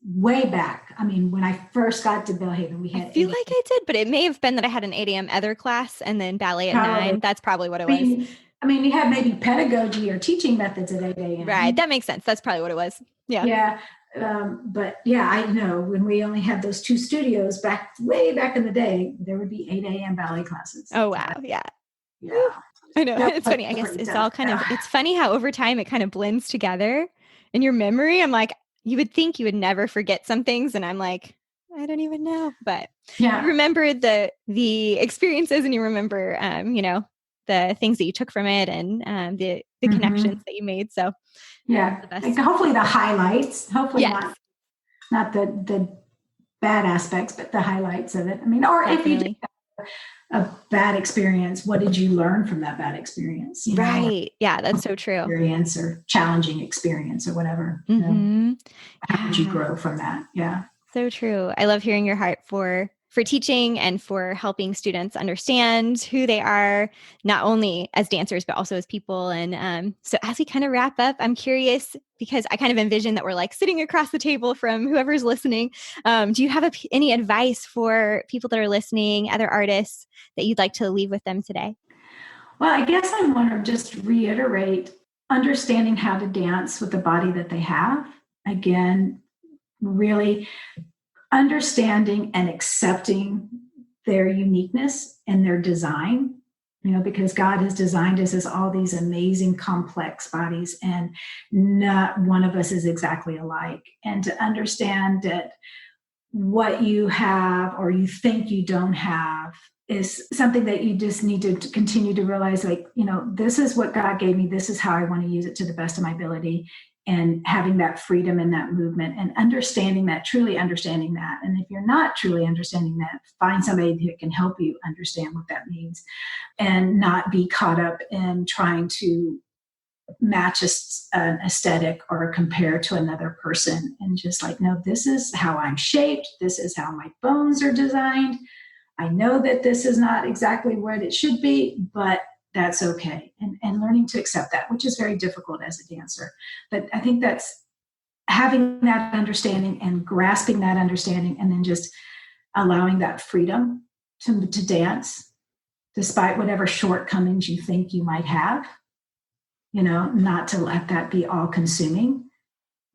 Way back. I mean, when I first got to Belhaven, we had. I feel like I did, but it may have been that I had an 8 a.m. other class and then ballet at 9. That's probably what it was. I mean, you had maybe pedagogy or teaching methods at 8 a.m. Right. That makes sense. That's probably what it was. Yeah. Yeah. But yeah, I know when we only had those 2 studios way back in the day, there would be 8 a.m. ballet classes. Oh, wow. Yeah. Yeah. I know. It's funny. I guess it's all kind of, it's funny how over time it kind of blends together in your memory. I'm like, you would think you would never forget some things. And I'm like, I don't even know, but you remember the experiences, and you remember, the things that you took from it, and the connections that you made. So hopefully the highlights, not the bad aspects, but the highlights of it. I mean, or if you did have a bad experience, what did you learn from that bad experience? Right. Yeah, that's so true. Experience or challenging experience or whatever. How did you grow from that? Yeah. So true. I love hearing your heart for teaching and for helping students understand who they are, not only as dancers, but also as people. And so as we kind of wrap up, I'm curious, because I kind of envision that we're like sitting across the table from whoever's listening. Do you have any advice for people that are listening, other artists, that you'd like to leave with them today? Well, I guess I want to just reiterate understanding how to dance with the body that they have. Again, really understanding and accepting their uniqueness and their design, because God has designed us as all these amazing, complex bodies, and not one of us is exactly alike. And to understand that what you have or you think you don't have is something that you just need to continue to realize, like, this is what God gave me. This is how I want to use it to the best of my ability. And having that freedom and that movement and understanding that, truly understanding that. And if you're not truly understanding that, find somebody who can help you understand what that means, and not be caught up in trying to match an aesthetic or compare to another person. And just like, no, this is how I'm shaped. This is how my bones are designed. I know that this is not exactly what it should be, but that's okay. And learning to accept that, which is very difficult as a dancer. But I think that's having that understanding and grasping that understanding, and then just allowing that freedom to dance, despite whatever shortcomings you think you might have, not to let that be all consuming.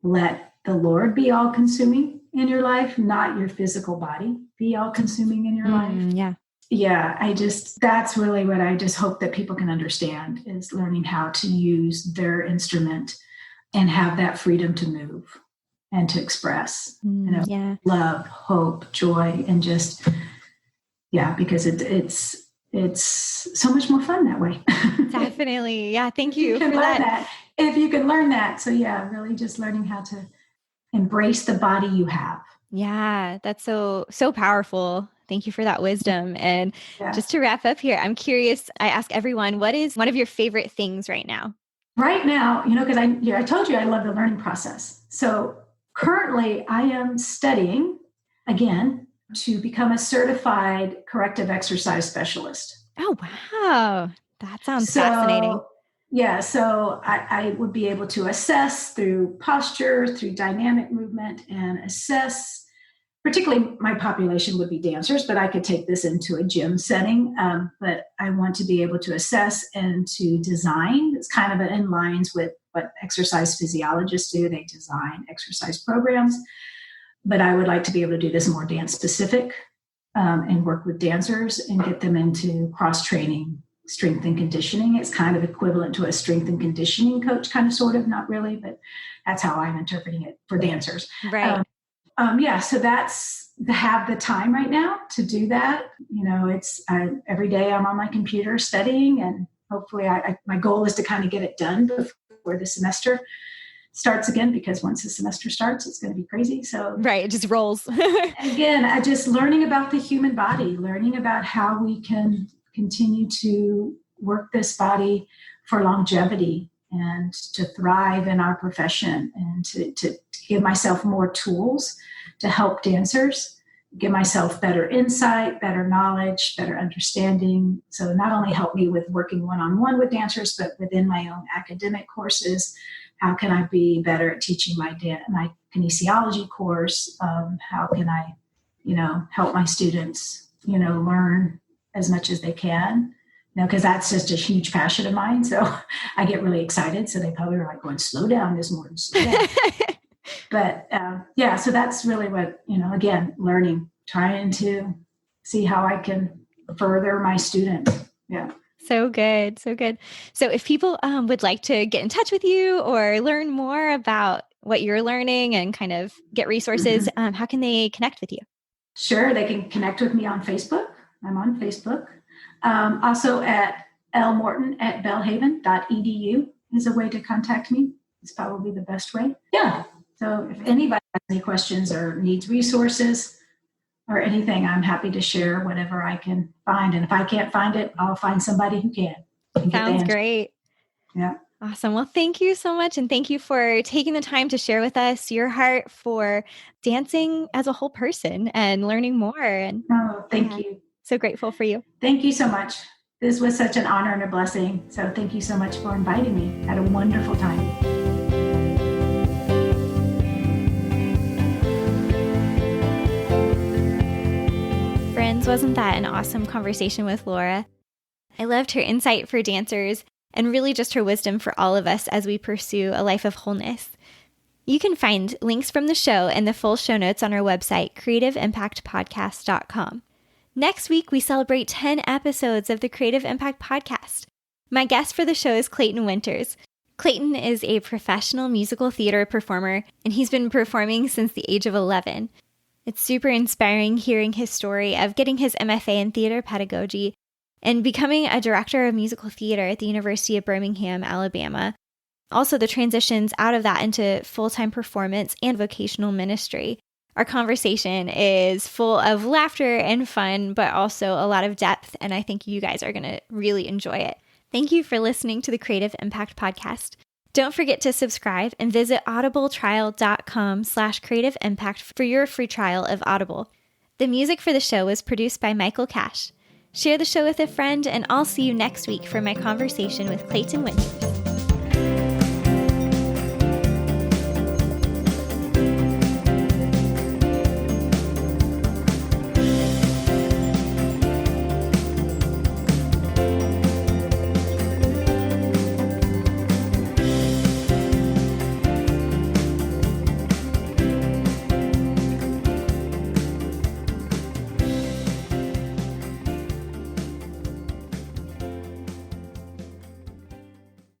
Let the Lord be all consuming in your life, not your physical body be all consuming in your life. Yeah. Yeah, that's really what I just hope that people can understand, is learning how to use their instrument and have that freedom to move and to express, love, hope, joy, and just, because it's so much more fun that way. Definitely. Yeah. Thank you for that. If you can learn that. So really just learning how to embrace the body you have. Yeah. That's so powerful. Thank you for that wisdom. And just to wrap up here, I'm curious, I ask everyone, what is one of your favorite things right now? Right now, because I told you I love the learning process. So currently I am studying, again, to become a certified corrective exercise specialist. Oh, wow. That sounds fascinating. Yeah, so I would be able to assess through posture, through dynamic movement, and assess, particularly my population would be dancers, but I could take this into a gym setting. But I want to be able to assess and to design. It's kind of in lines with what exercise physiologists do. They design exercise programs. But I would like to be able to do this more dance specific and work with dancers and get them into cross-training, strength and conditioning. It's kind of equivalent to a strength and conditioning coach, kind of, sort of, not really, but that's how I'm interpreting it for dancers. Right. So that's have the time right now to do that. It's every day I'm on my computer studying, and hopefully my goal is to kind of get it done before the semester starts again, because once the semester starts, it's going to be crazy. So right, it just rolls. Again, I just learning about the human body, learning about how we can continue to work this body for longevity and to thrive in our profession, and to give myself more tools to help dancers, give myself better insight, better knowledge, better understanding. So not only help me with working one-on-one with dancers, but within my own academic courses. How can I be better at teaching my kinesiology course? How can I, help my students, learn as much as they can? Because that's just a huge passion of mine. So I get really excited. So they probably are like going, slow down, Ms. Morton, slow down. But so that's really what, again, learning, trying to see how I can further my students. Yeah. So good. So good. So if people would like to get in touch with you or learn more about what you're learning and kind of get resources, how can they connect with you? Sure. They can connect with me on Facebook. I'm on Facebook. Also at lmorton@belhaven.edu is a way to contact me. It's probably the best way. Yeah. So if anybody has any questions or needs resources or anything, I'm happy to share whatever I can find. And if I can't find it, I'll find somebody who can. Sounds great. Yeah. Awesome. Well, thank you so much. And thank you for taking the time to share with us your heart for dancing as a whole person and learning more. And thank you. So grateful for you. Thank you so much. This was such an honor and a blessing. So thank you so much for inviting me. Had a wonderful time. Friends, wasn't that an awesome conversation with Laura? I loved her insight for dancers and really just her wisdom for all of us as we pursue a life of wholeness. You can find links from the show and the full show notes on our website, creativeimpactpodcast.com. Next week, we celebrate 10 episodes of the Creative Impact Podcast. My guest for the show is Clayton Winters. Clayton is a professional musical theater performer, and he's been performing since the age of 11. It's super inspiring hearing his story of getting his MFA in theater pedagogy and becoming a director of musical theater at the University of Birmingham, Alabama. Also, the transitions out of that into full-time performance and vocational ministry. Our conversation is full of laughter and fun, but also a lot of depth, and I think you guys are going to really enjoy it. Thank you for listening to the Creative Impact Podcast. Don't forget to subscribe and visit audibletrial.com/creativeimpact for your free trial of Audible. The music for the show was produced by Michael Cash. Share the show with a friend, and I'll see you next week for my conversation with Clayton Winters.